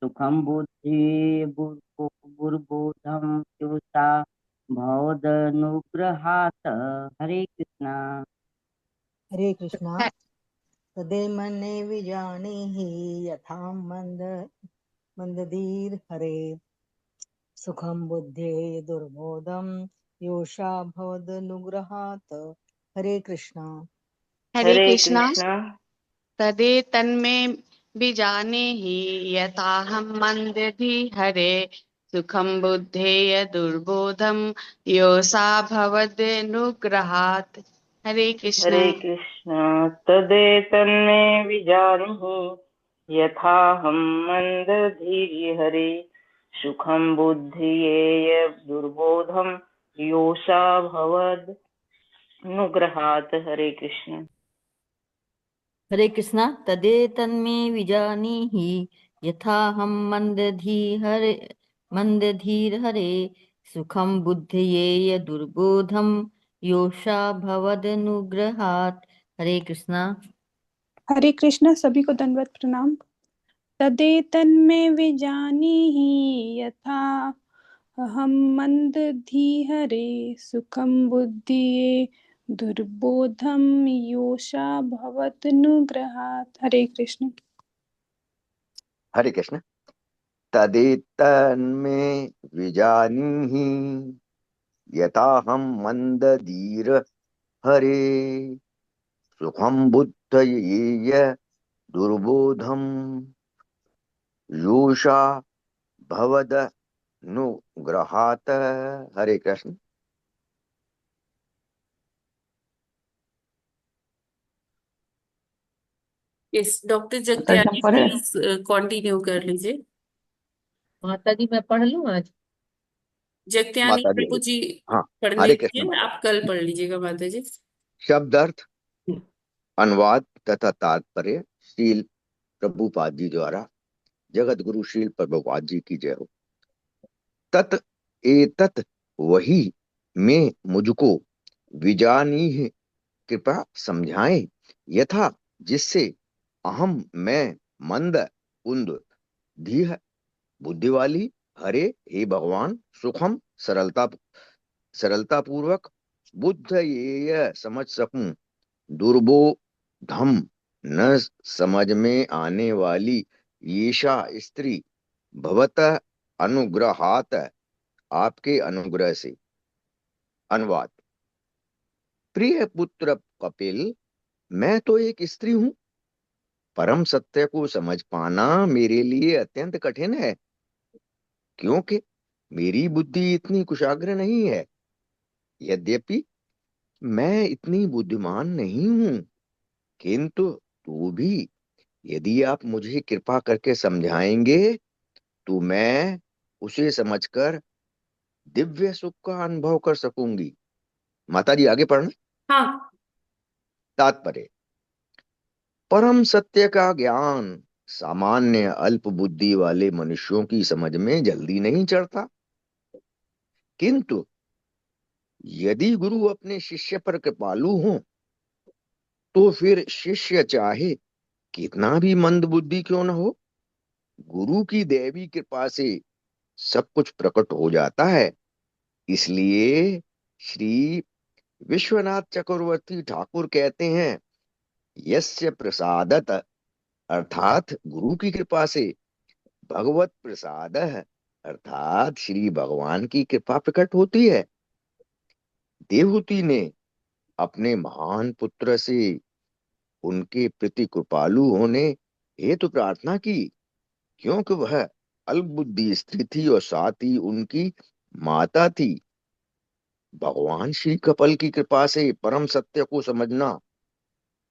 सुखं बुद्धि बुर्बोधं योषा भवदनुग्रहात्। हरे कृष्णा। हरे कृष्णा। तदेमन्ये विजानीहि यथा मन्दधीर्हरे सुखं बुद्धे दुर्बोधं योषा भवदनुग्रहात्। हरे कृष्णा। हरे हरे कृष्णा। कृष्ण। तदेतन्मे बीजानीहि यथाहं मन्दधिहरे सुखं बुद्धेय दुर्बोधं योषा भवदनुग्रहात्। हरे कृष्णा। हरे कृष्ण। तदेतन्मे विजानीहि यथाहं मन्दधीर्यहरे सुखं बुद्धियेय दुर्बोधं योषा भवद अनुग्रहात्। हरे कृष्ण। हरे कृष्णा। तदेतन्मे विजानीहि यथाहं मन्दधीर्हरे सुखं बुद्धये दुर्बोधं योषा भवदनुग्रहात्। हरे कृष्णा। हरे कृष्णा, सभी को दंडवत प्रणाम। तदेतन्मे विजानीहि यथा अहं मन्दधीहरे सुखं बुद्धिये दुर्बोधं योषा भवदनुग्रहात्। हरे कृष्ण। हरे कृष्ण। तदेतन्मे विजानीहि यथाहं मन्दधीर हरे सुखं बुद्धये दुर्बोधं योषा भवदनुग्रहात्। हरे कृष्ण। यस डॉक्टर माताजी हम जगत्यानी पढ़े। प्लीज कंटिन्यू कर लीजिए। माता जी मैं पढ़ लूँ आज। जगत्यानी माता प्रभु जी। जी हाँ। पढ़ हरे कृष्ण लीजिए, माता आप कल पढ़ लीजिएगा माता जी। जी। शब्दार्थ, अनुवाद तथा तात्पर्य श्रील प्रभुपाद जी द्वारा। जगत गुरु श्रील प्रभुपाद जी की जय हो। तत एतत वही में मुझको विजानी है, कृपया समझाएं, यथा जिससे अहम मैं मंद उन्द धीह बुद्धि वाली हरे हे भगवान सुखम सरलता पूर्वक बुद्ध ये समझ सकूं दुर्बोधम न समझ में आने वाली ईशा स्त्री भवत अनुग्रहात आपके अनुग्रह से। अनुवाद। प्रिय पुत्र कपिल, मैं तो एक स्त्री हूं। परम सत्य को समझ पाना मेरे लिए अत्यंत कठिन है, क्योंकि मेरी बुद्धि इतनी कुशाग्र नहीं है। यद्यपि मैं इतनी बुद्धिमान नहीं हूं, किंतु तो भी यदि आप मुझे कृपा करके समझाएंगे तो मैं उसे समझकर दिव्य सुख का अनुभव कर सकूंगी। माता जी आगे पढ़ना। हाँ। तात्पर्य। परम सत्य का ज्ञान सामान्य अल्प बुद्धि वाले मनुष्यों की समझ में जल्दी नहीं चढ़ता, किंतु यदि गुरु अपने शिष्य पर कृपालु हों तो फिर शिष्य चाहे कितना भी मंद बुद्धि क्यों न हो, गुरु की दैवी कृपा से सब कुछ प्रकट हो जाता है। इसलिए श्री विश्वनाथ चक्रवर्ती ठाकुर कहते हैं, यस्य प्रसादत, अर्थात गुरु की कृपा से, भगवत प्रसाद अर्थात श्री भगवान की कृपा प्रकट होती है। देवहूति ने अपने महान पुत्र से उनके प्रति कृपालु होने हेतु प्रार्थना की, क्योंकि वह अल्पबुद्धि स्त्री थी और साथ ही उनकी माता थी। भगवान श्री कपिल की कृपा से परम सत्य को समझना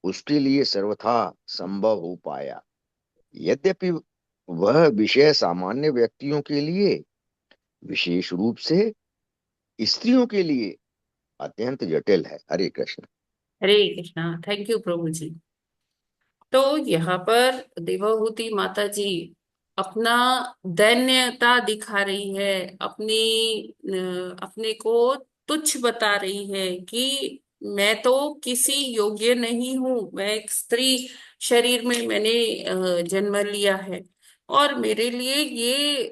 उसके लिए सर्वथा संभव हो पाया। यद्यपि वह विषय सामान्य व्यक्तियों के लिए, विशेष रूप से स्त्रियों के लिए अत्यंत जटिल है। हरे कृष्ण। हरे कृष्णा। थैंक यू प्रभु जी। तो यहाँ पर देवहूति माता जी अपना दैन्यता दिखा रही है, अपने को तुच्छ बता रही है कि मैं तो किसी योग्य नहीं हूँ, मैं एक स्त्री शरीर में मैंने जन्म लिया है और मेरे लिए ये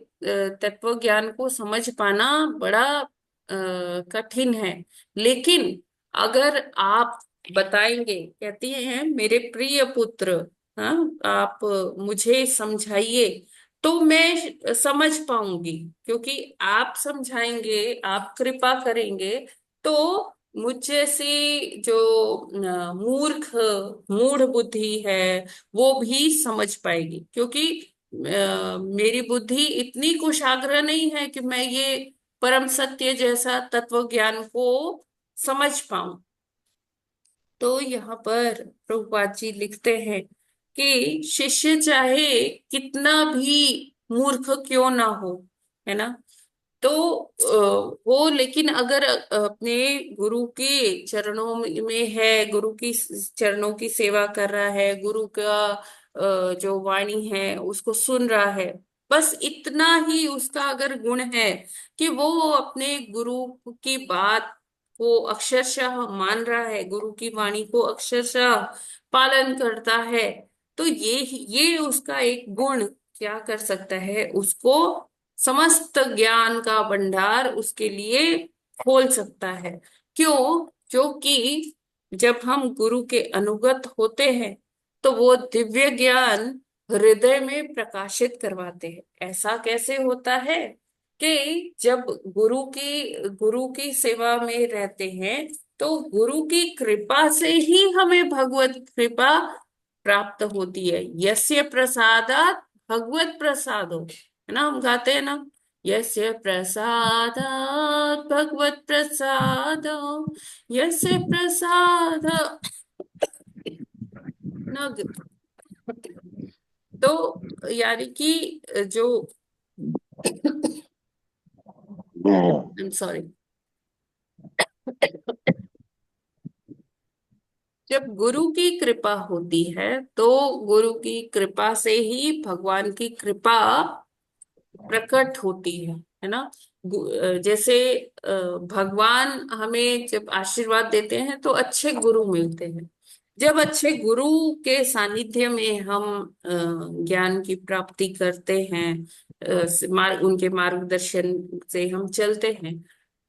तत्व ज्ञान को समझ पाना बड़ा कठिन है। लेकिन अगर आप बताएंगे, कहती हैं मेरे प्रिय पुत्र, हाँ, आप मुझे समझाइए तो मैं समझ पाऊंगी, क्योंकि आप समझाएंगे, आप कृपा करेंगे तो मुझ जैसी जो मूर्ख मूढ़ बुद्धि है वो भी समझ पाएगी, क्योंकि मेरी बुद्धि इतनी कुशाग्र नहीं है कि मैं ये परम सत्य जैसा तत्व ज्ञान को समझ पाऊं। तो यहाँ पर प्रभुपाद जी लिखते हैं कि शिष्य चाहे कितना भी मूर्ख क्यों ना हो, है ना, तो वो लेकिन अगर अपने गुरु के चरणों में है, गुरु की चरणों की सेवा कर रहा है, गुरु का जो वाणी है उसको सुन रहा है, बस इतना ही उसका अगर गुण है कि वो अपने गुरु की बात को अक्षरशः मान रहा है, गुरु की वाणी को अक्षरशः पालन करता है, तो ये उसका एक गुण क्या कर सकता है, उसको समस्त ज्ञान का भंडार उसके लिए खोल सकता है। क्यों? क्योंकि जब हम गुरु के अनुगत होते हैं तो वो दिव्य ज्ञान हृदय में प्रकाशित करवाते हैं। ऐसा कैसे होता है कि जब गुरु की सेवा में रहते हैं तो गुरु की कृपा से ही हमें भगवत कृपा प्राप्त होती है। यस्य प्रसादात् भगवत प्रसादो, है ना, हम गाते हैं ना, यस्य प्रसादात् भगवत प्रसादो, यस्य प्रसाद न। तो यानी कि जो सॉरी, जब गुरु की कृपा होती है तो गुरु की कृपा से ही भगवान की कृपा प्रकट होती है ना। जैसे भगवान हमें जब आशीर्वाद देते हैं तो अच्छे गुरु मिलते हैं। जब अच्छे गुरु के सानिध्य में हम ज्ञान की प्राप्ति करते हैं, उनके मार्गदर्शन से हम चलते हैं,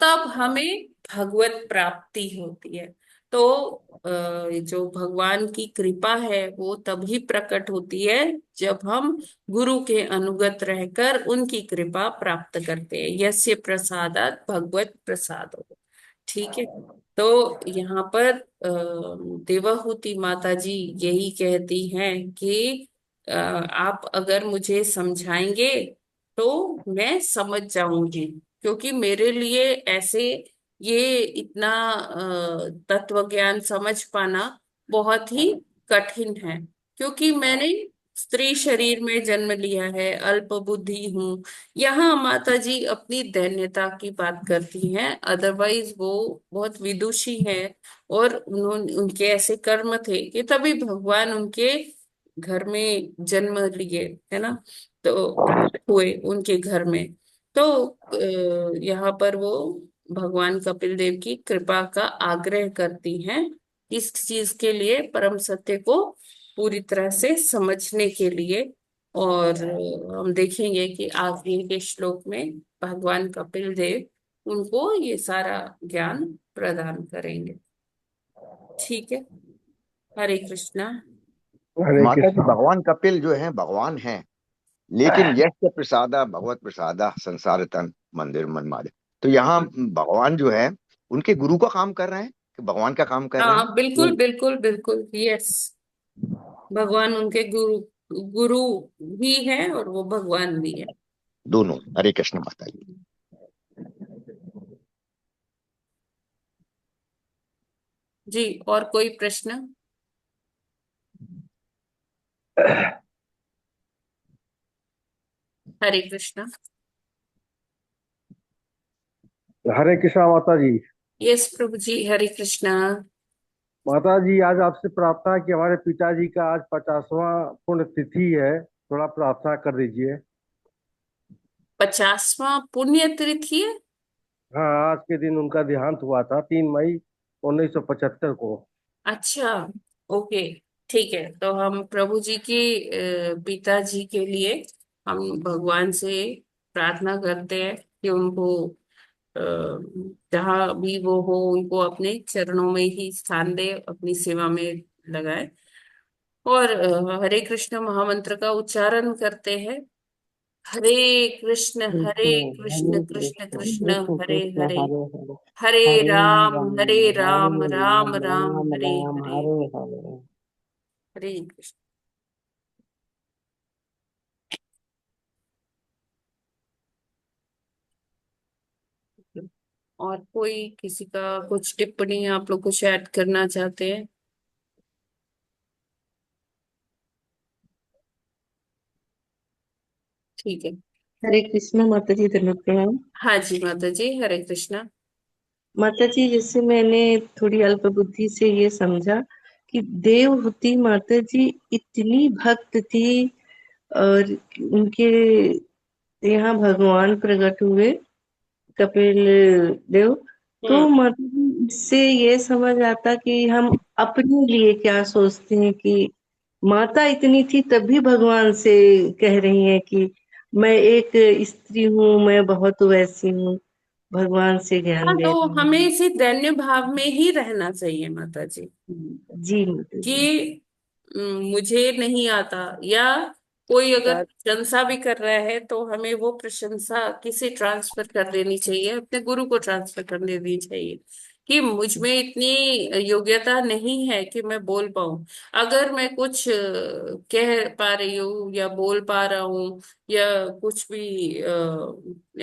तब हमें भगवत प्राप्ति होती है। तो जो भगवान की कृपा है वो तभी प्रकट होती है जब हम गुरु के अनुगत रहकर उनकी कृपा प्राप्त करते हैं। यस्य प्रसादात् भगवत प्रसादो। ठीक है। तो यहाँ पर देवहूति माता जी यही कहती हैं कि आप अगर मुझे समझाएंगे तो मैं समझ जाऊंगी, क्योंकि मेरे लिए ऐसे ये इतना तत्व ज्ञान समझ पाना बहुत ही कठिन है, क्योंकि मैंने स्त्री शरीर में जन्म लिया है, अल्प बुद्धि हूँ। यहाँ माता जी अपनी दैन्यता की बात करती हैं, अदरवाइज वो बहुत विदुषी है और उनके ऐसे कर्म थे कि तभी भगवान उनके घर में जन्म लिए, है ना, तो प्रकट हुए उनके घर में। तो यहाँ पर वो भगवान कपिल देव की कृपा का आग्रह करती हैं इस चीज के लिए, परम सत्य को पूरी तरह से समझने के लिए। और हम देखेंगे कि आखिरी के श्लोक में भगवान कपिल देव उनको ये सारा ज्ञान प्रदान करेंगे। ठीक है, हरे कृष्णा। माता जी, भगवान कपिल जो है भगवान हैं, लेकिन यस्य प्रसादा भगवत प्रसादा संसार तन मंदिर मन मारे। तो यहाँ भगवान जो है उनके गुरु का काम कर रहे हैं कि भगवान का काम कर रहे हैं? हाँ, बिल्कुल बिल्कुल बिल्कुल, यस। भगवान उनके गुरु गुरु भी हैं और वो भगवान भी है, दोनों। हरे कृष्ण माता जी। जी। और कोई प्रश्न? हरे कृष्णा। हरे कृष्णा माता जी। यस प्रभु जी, हरे कृष्णा। माता जी, आज आपसे प्रार्थना है कि हमारे पिताजी का आज 50वां पुण्यतिथि है, थोड़ा प्रार्थना कर दीजिए। 50वां पुण्य तिथि है? हाँ, आज के दिन उनका देहांत हुआ था 3 मई 1975 को। अच्छा, ओके, ठीक है। तो हम प्रभु जी के पिताजी के लिए हम भगवान से प्रार्थना करते हैं कि उनको अ, जहाँ भी वो हो उनको अपने चरणों में ही स्थान दे, अपनी सेवा में लगाए। और हरे कृष्ण महामंत्र का उच्चारण करते हैं। हरे कृष्ण कृष्ण कृष्ण कृष्ण हरे हरे, हरे हरे राम राम राम राम राम हरे राम हरे। हरे हरे। हरे कृष्ण। और कोई किसी का कुछ टिप्पणी आप लोग कुछ ऐड करना चाहते हैं? ठीक है। हरे कृष्णा माता जी, धन्यवाद प्रणाम। हाँ जी माता जी, हरे कृष्णा। माता जी, जैसे मैंने थोड़ी अल्प बुद्धि से ये समझा कि देवहूति माता जी इतनी भक्त थी और उनके यहाँ भगवान प्रकट हुए कपिल देव। तो मतलब इससे ये समझ आता कि हम अपने लिए क्या सोचते हैं कि माता इतनी थी तब भी भगवान से कह रही हैं कि मैं एक स्त्री हूँ, मैं बहुत वैसी हूँ, भगवान से ज्ञान हाँ, ले तो रही हमें हूँ। इसी दैन्य भाव में ही रहना चाहिए माता जी, जी माता जी। कि मुझे नहीं आता, या कोई अगर प्रशंसा भी कर रहा है तो हमें वो प्रशंसा किसे ट्रांसफर कर देनी चाहिए, अपने गुरु को ट्रांसफर कर देनी चाहिए कि मुझ में इतनी योग्यता नहीं है कि मैं बोल पाऊं। अगर मैं कुछ कह पा रही हूँ या बोल पा रहा हूँ या कुछ भी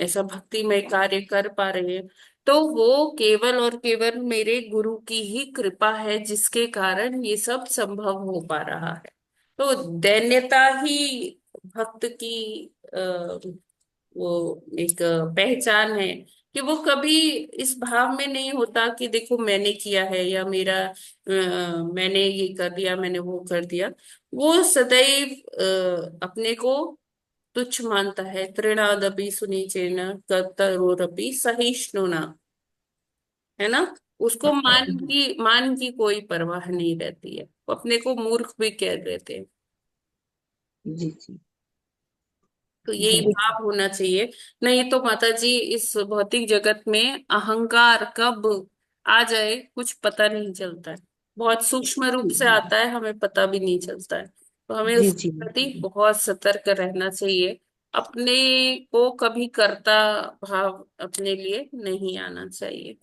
ऐसा भक्ति में कार्य कर पा रहे हैं, तो वो केवल और केवल मेरे गुरु की ही कृपा है जिसके कारण ये सब संभव हो पा रहा है। तो दैन्यता ही भक्त की वो एक पहचान है कि वो कभी इस भाव में नहीं होता कि देखो मैंने किया है या मेरा मैंने ये कर दिया, मैंने वो कर दिया। वो सदैव अपने को तुच्छ मानता है। तृणादपि सुनीचेन कर्तरोरपि सहिष्णुना, है ना। उसको मान की कोई परवाह नहीं रहती है, वो अपने को मूर्ख भी कह देते हैं। जी जी। तो यही भाव होना चाहिए। नहीं तो माता जी इस भौतिक जगत में अहंकार कब आ जाए कुछ पता नहीं चलता है, बहुत सूक्ष्म रूप से आता है, हमें पता भी नहीं चलता है। तो हमें जी उसके जी। प्रति बहुत सतर्क रहना चाहिए। अपने को कभी कर्ता भाव अपने लिए नहीं आना चाहिए।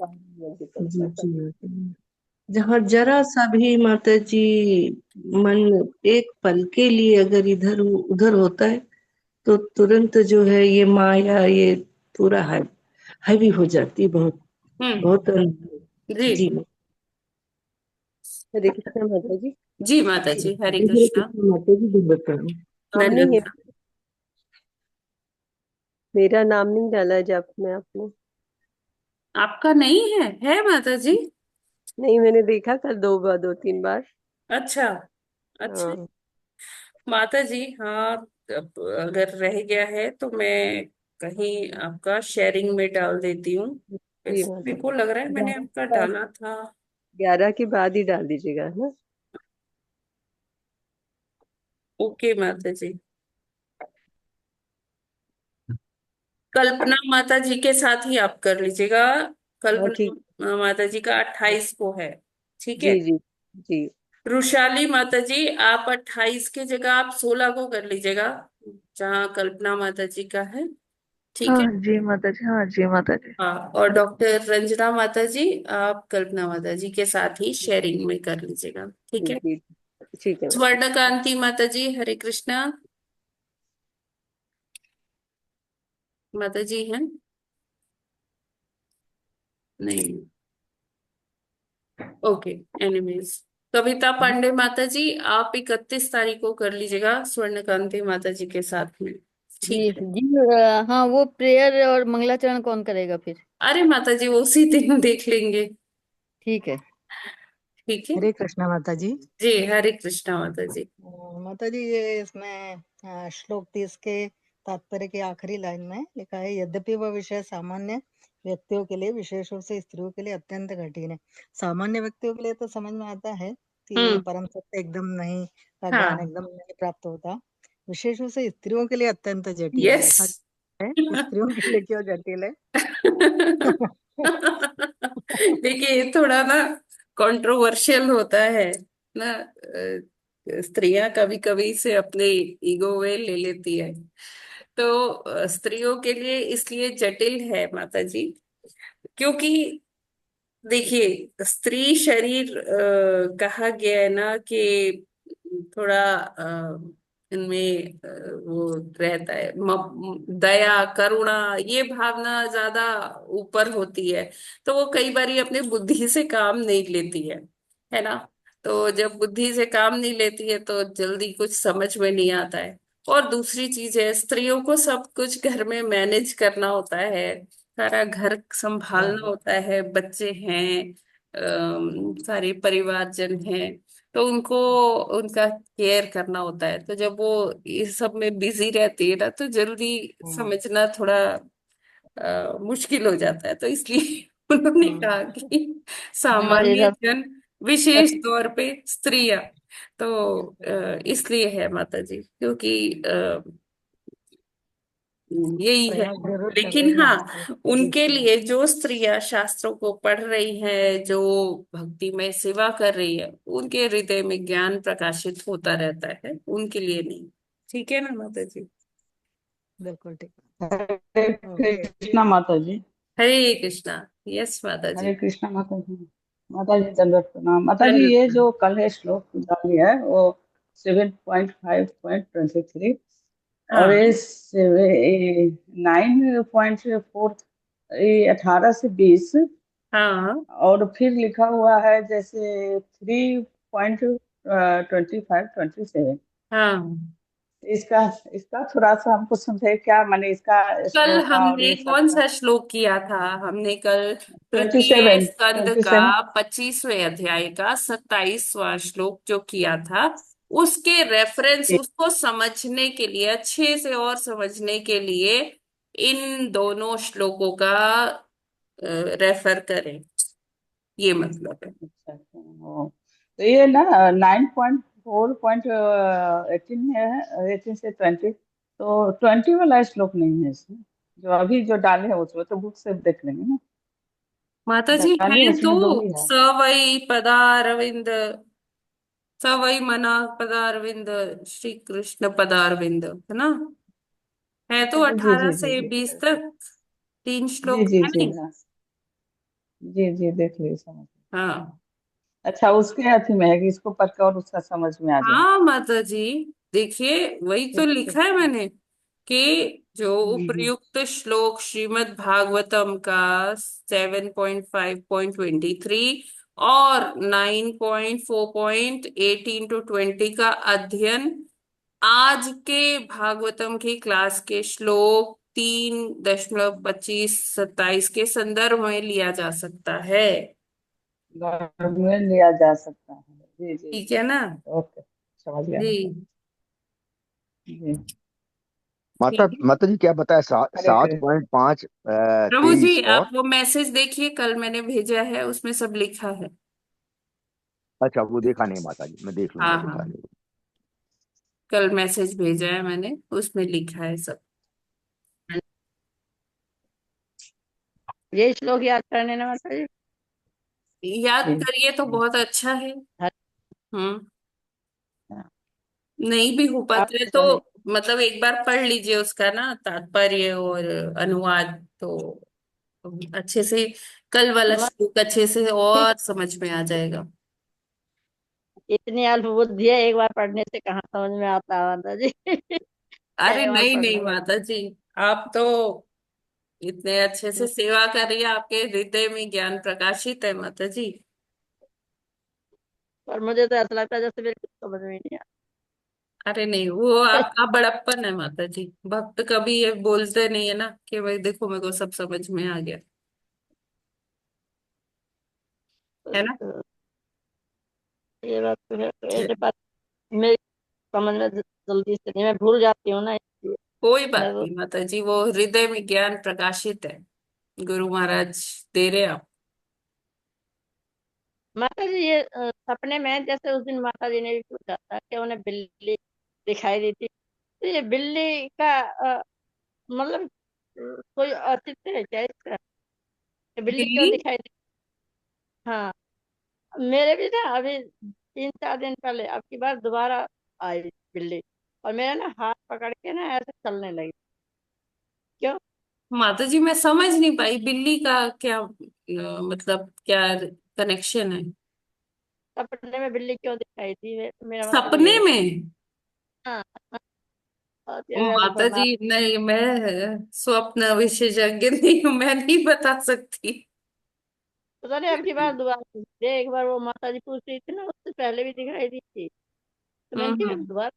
जी जी। जहाँ जरा सा भी माता जी मन एक पल के लिए अगर इधर उधर होता है तो तुरंत जो है ये माया ये पूरा हैवी हो जाती है, बहुत बहुत जी जी। हरे कृष्णा माता जी। जी माता जी, हरे हरे कृष्णा। कृष्णा माता जी, धन्यवाद। नाम नहीं है, धन्यवाद। मेरा नाम नहीं डाला है जाप में आपने। आपका नहीं है माता जी? नहीं, मैंने देखा कल 2 3 बार। अच्छा अच्छा हाँ माता जी, हाँ। अब अगर रह गया है तो मैं कहीं आपका शेयरिंग में डाल देती हूँ। जी मेरे माता को जी। लग रहा है मैंने आपका डाला था। 11 के बाद ही डाल दीजिएगा, है ना। ओके माता जी। कल्पना माता जी के साथ ही आप कर लीजिएगा। हाँ ठीक। कल्पना माता जी का 28 को है, ठीक है। जी जी जी। रुशाली माता जी, आप 28 की जगह आप 16 को कर लीजिएगा, जहाँ कल्पना माता जी का है, ठीक है। हाँ जी माता जी, हाँ जी माता जी। हाँ, और डॉक्टर रंजना माता जी, आप कल्पना माता जी के साथ ही शेयरिंग में कर लीजिएगा, ठीक है। जी ठीक है माता जी। स्वर्णकांति माता जी, हरे कृष्णा माता जी हैं? नहीं, ओके। एनीवेज, कविता पांडे माता जी, आप 31 तारीख को कर लीजिएगा स्वर्णकांति माता जी के साथ में, जी ठीक है। जी। हाँ, वो प्रेयर और मंगलाचरण कौन करेगा फिर? अरे माता जी, वो उसी दिन देख लेंगे, ठीक है। ठीक है। हरे कृष्णा माता जी। जी, हरे कृष्णा माता जी। माता जी, ये इसमें श्लोक 30 के तात्पर्य के आखिरी लाइन में लिखा है, यद्यपि वह विषय सामान्य व्यक्तियों के लिए, विशेष रूप से स्त्रियों के लिए अत्यंत कठिन है। सामान्य व्यक्तियों के लिए तो समझ में आता है कि परम सत्य एकदम नहीं का ज्ञान हाँ, एकदम नहीं प्राप्त होता। विशेष रूप से स्त्रियों के लिए अत्यंत जटिल है, यस। ऐसा है। स्त्रियों के लिए क्यों जटिल है? देखिए, ये थोड़ा ना कंट्रोवर्शियल होता है ना। स्त्रियां कभी कभी इसे अपने ईगो में ले लेती है, तो स्त्रियों के लिए इसलिए जटिल है माता जी, क्योंकि देखिए, स्त्री शरीर कहा गया है ना कि थोड़ा इनमें वो रहता है, दया करुणा, ये भावना ज्यादा ऊपर होती है। तो वो कई बार अपने बुद्धि से काम नहीं लेती है ना। तो जब बुद्धि से काम नहीं लेती है तो जल्दी कुछ समझ में नहीं आता है। और दूसरी चीज है, स्त्रियों को सब कुछ घर में मैनेज करना होता है, सारा घर संभालना होता है, बच्चे हैं, सारे परिवारजन हैं, तो उनको उनका केयर करना होता है। तो जब वो इस सब में बिजी रहती है ना, तो जल्दी समझना थोड़ा मुश्किल हो जाता है। तो इसलिए उन्होंने कहा कि हमारे सामान्य हिसाब जन, विशेष तौर पे स्त्रियां, तो इसलिए है माता जी, क्योंकि यही है। प्रयास जरूर लेकिन करेंगे हाँ, माता जी। उनके लिए जो स्त्रियां शास्त्रों को पढ़ रही हैं, जो भक्ति में सेवा कर रही है, उनके हृदय में ज्ञान प्रकाशित होता रहता है, उनके लिए नहीं। ठीक है ना माता जी? बिल्कुल ठीक। हरे ओके। कृष्णा माता जी। हरे कृष्णा। यस माता जी। हरे कृष्णा माता जी। माता जी दंडवत प्रणाम। माता जी, दंड ये जो कल है श्लोक डाली है वो 7.5.23, और हाँ, ये 9.4, ये 18 से 20, हाँ, और फिर लिखा हुआ है जैसे 3.25-27। हाँ। इसका इसका थोड़ा सा हमको समझे, क्या माने इसका कल श्लोक का और हमने ये सब कौन का। सा श्लोक किया था? हमने कल तृतीय 27, स्कंद का 27। 25वें अध्याय का 27वां श्लोक जो किया था, उसके रेफरेंस, उसको समझने के लिए, अच्छे से और समझने के लिए इन दोनों श्लोकों का रेफर करें, ये मतलब है। अच्छा अच्छा, तो ये ना 9.4.18 में है, 18 से 20, तो 20 वाला श्लोक नहीं है इसमें, जो अभी जो डाले हैं उसमें तो बुक से देख लेंगे ना। माता जी, डाले है तो उसमें दो ही है। सवई पदारविंद, सवई मना पदारविंद, श्री कृष्ण पदारविंद, है ना? है तो जी जी 18 जी जी से जी 20 तक 3 जी श्लोक जी है जी, नहीं? हाँ जी जी, देख लीजिए समझ। हाँ, अच्छा, उसके अथी में है कि इसको पढ़ के और उसका समझ में आ जाए। हाँ माता जी, देखिए वही तो ठीक ठीक लिखा है ठीक। मैंने, कि जो जी जी उपर्युक्त श्लोक श्रीमद् भागवतम का 7.5.23 और 9.4.18-20 का अध्ययन आज के भागवतम की क्लास के श्लोक 3.25-27 के संदर्भ में लिया जा सकता है। घर में लिया जा सकता है। जी जी ठीक जी। है ना? ओके, समझ गया जी, मतलब। जी। माता ठीक है। माता जी क्या बताया, हरे सात कृष्ण। पॉइंट पाँच प्रभु जी, 23 और। आप वो मैसेज देखिए, कल मैंने भेजा है, उसमें सब लिखा है। अच्छा, वो देखा नहीं माता जी, मैं देख लूंगा हाँ, हाँ, दिखा नहीं। कल मैसेज भेजा है मैंने, उसमें लिखा है सब। ये श्लोक याद करने ना माता जी। याद करिए तो बहुत अच्छा है। हम्म नहीं भी हो पाते तो मतलब एक बार पढ़ लीजिए उसका ना तात्पर्य और अनुवाद, तो अच्छे से कल वाला श्लोक अच्छे से और समझ में आ जाएगा। इतनी अल्प बुद्धि है, एक बार पढ़ने से कहाँ समझ में आता है माता जी। अरे कई बार नहीं नहीं पढ़ना पड़ता। माता जी, आप तो इतने अच्छे से सेवा कर रही है, आपके हृदय में ज्ञान प्रकाशित है माता जी। पर मुझे तो ऐसा लगता है जैसे मेरे कुछ समझ में ही नहीं अरे नहीं, वो आपका बड़प्पन है माता जी। भक्त कभी ये बोलते नहीं है ना कि भाई देखो मेरे को सब समझ में आ गया, है ना। आता। ये बात तो है, तो ऐसे बात मेरी समझ में जल्दी से नहीं, मैं भूल जाती हूँ ना, इसलिए कोई मैं बात तो नहीं माता जी, वो हृदय में ज्ञान प्रकाशित है, गुरु महाराज दे रहे आप। माता जी ये सपने में जैसे उस दिन माता जी ने भी पूछा था कि उन्हें बिल्ली दिखाई दी थी, तो ये बिल्ली का मतलब कोई औचित्य है क्या इसका? ये बिल्ली क्यों बिल्ली दिखाई दी? हाँ, मेरे भी ना अभी 3-4 दिन पहले अब की बार दोबारा आई बिल्ली, और मेरा ना हाथ पकड़ के ना ऐसे चलने लगी। क्यों? माता जी मैं समझ नहीं पाई, बिल्ली का क्या मतलब क्या कनेक्शन है सपने में बिल्ली क्यों दिखाई दी है, तो मेरा मतलब ये सपने है। में। हाँ, और ओ ये वैसे माता फरमाया। जी नहीं, मैं स्वप्न विशेषज्ञ नहीं हूँ, मैं नहीं बता सकती। पता नहीं अब की बार दोबारा पूछ रही है। एक बार वो माता जी पूछ रही थी ना, उससे पहले भी दिखाई दी थी, तो मैंने कहा हम्म। दोबारा,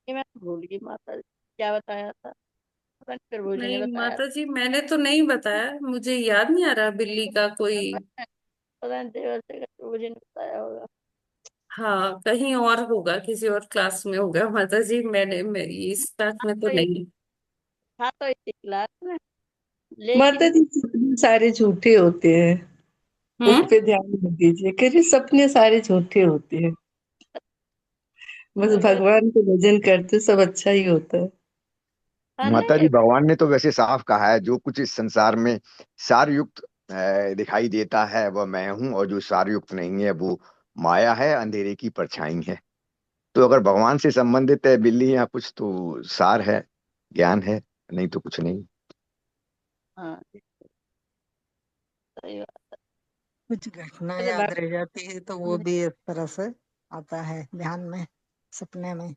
ये मैं भूल गई माता जी क्या बताया था, पता नहीं प्रभु जी ने नहीं बताया माता जी मैंने तो नहीं बताया, मुझे याद नहीं आ रहा बिल्ली का कोई। था। पता नहीं देवर से प्रभु जी ने बताया होगा। हाँ कहीं और होगा, किसी और क्लास में होगा माता जी, मैं इस क्लास में तो तो नहीं। हाँ, तो इसी क्लास में, लेकिन माता जी सपने सारे झूठे होते हैं, उस हम्म। पे ध्यान मत दीजिए, कह सपने सारे झूठे होते हैं, बस अगर भगवान को भजन करते सब अच्छा ही होता है। हाँ माता नहीं जी भगवान ने तो वैसे साफ कहा है, जो कुछ इस संसार में सारयुक्त दिखाई देता है वह मैं हूँ, और जो सारयुक्त नहीं है वो माया है, अंधेरे की परछाई है। तो अगर भगवान से संबंधित है बिल्ली या कुछ, तो सार है, ज्ञान है, नहीं तो कुछ नहीं। हाँ सही बात। कुछ घटना जैसे याद रह जाती है तो वो भी इस तरह से आता है ध्यान में, सपने में।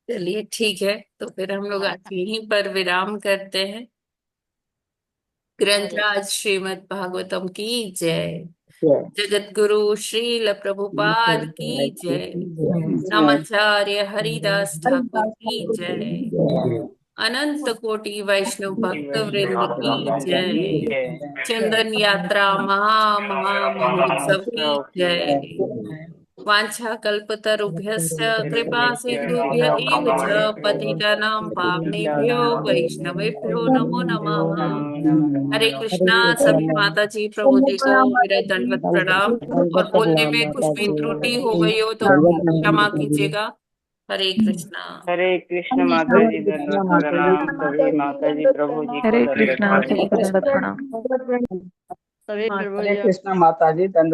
चलिए ठीक है, तो फिर हम लोग आज यहीं पर विराम करते हैं। हरे ग्रंथराज श्रीमद् भागवतम की जय। जगत गुरु श्रील प्रभुपाद की जय। नमाचार्य हरिदास ठाकुर की जय। अनंत कोटि वैष्णव भक्त वृंद की जय। चंदन यात्रा महा महा महोत्सव की जय। वाञ्छा कल्पतरुभ्यश्च कृपा सिन्धुभ्य एव च पतितानां पावनेभ्यो वैष्णवेभ्यो नमो नमः। हरे कृष्णा। सभी माता जी प्रभु जी को मेरा दंडवत प्रणाम, और बोलने में कुछ भी त्रुटि हो गई हो तो क्षमा कीजिएगा। हरे कृष्णा। हरे कृष्ण माता जी, दंडवत प्रणाम। सभी माता जी प्रभु जी को हरे दंडवत कृष्णा, सभी को प्रणाम। दंडवत प्रणाम। सभी प्रभु हरे जी कृष्णा माता जी, दंड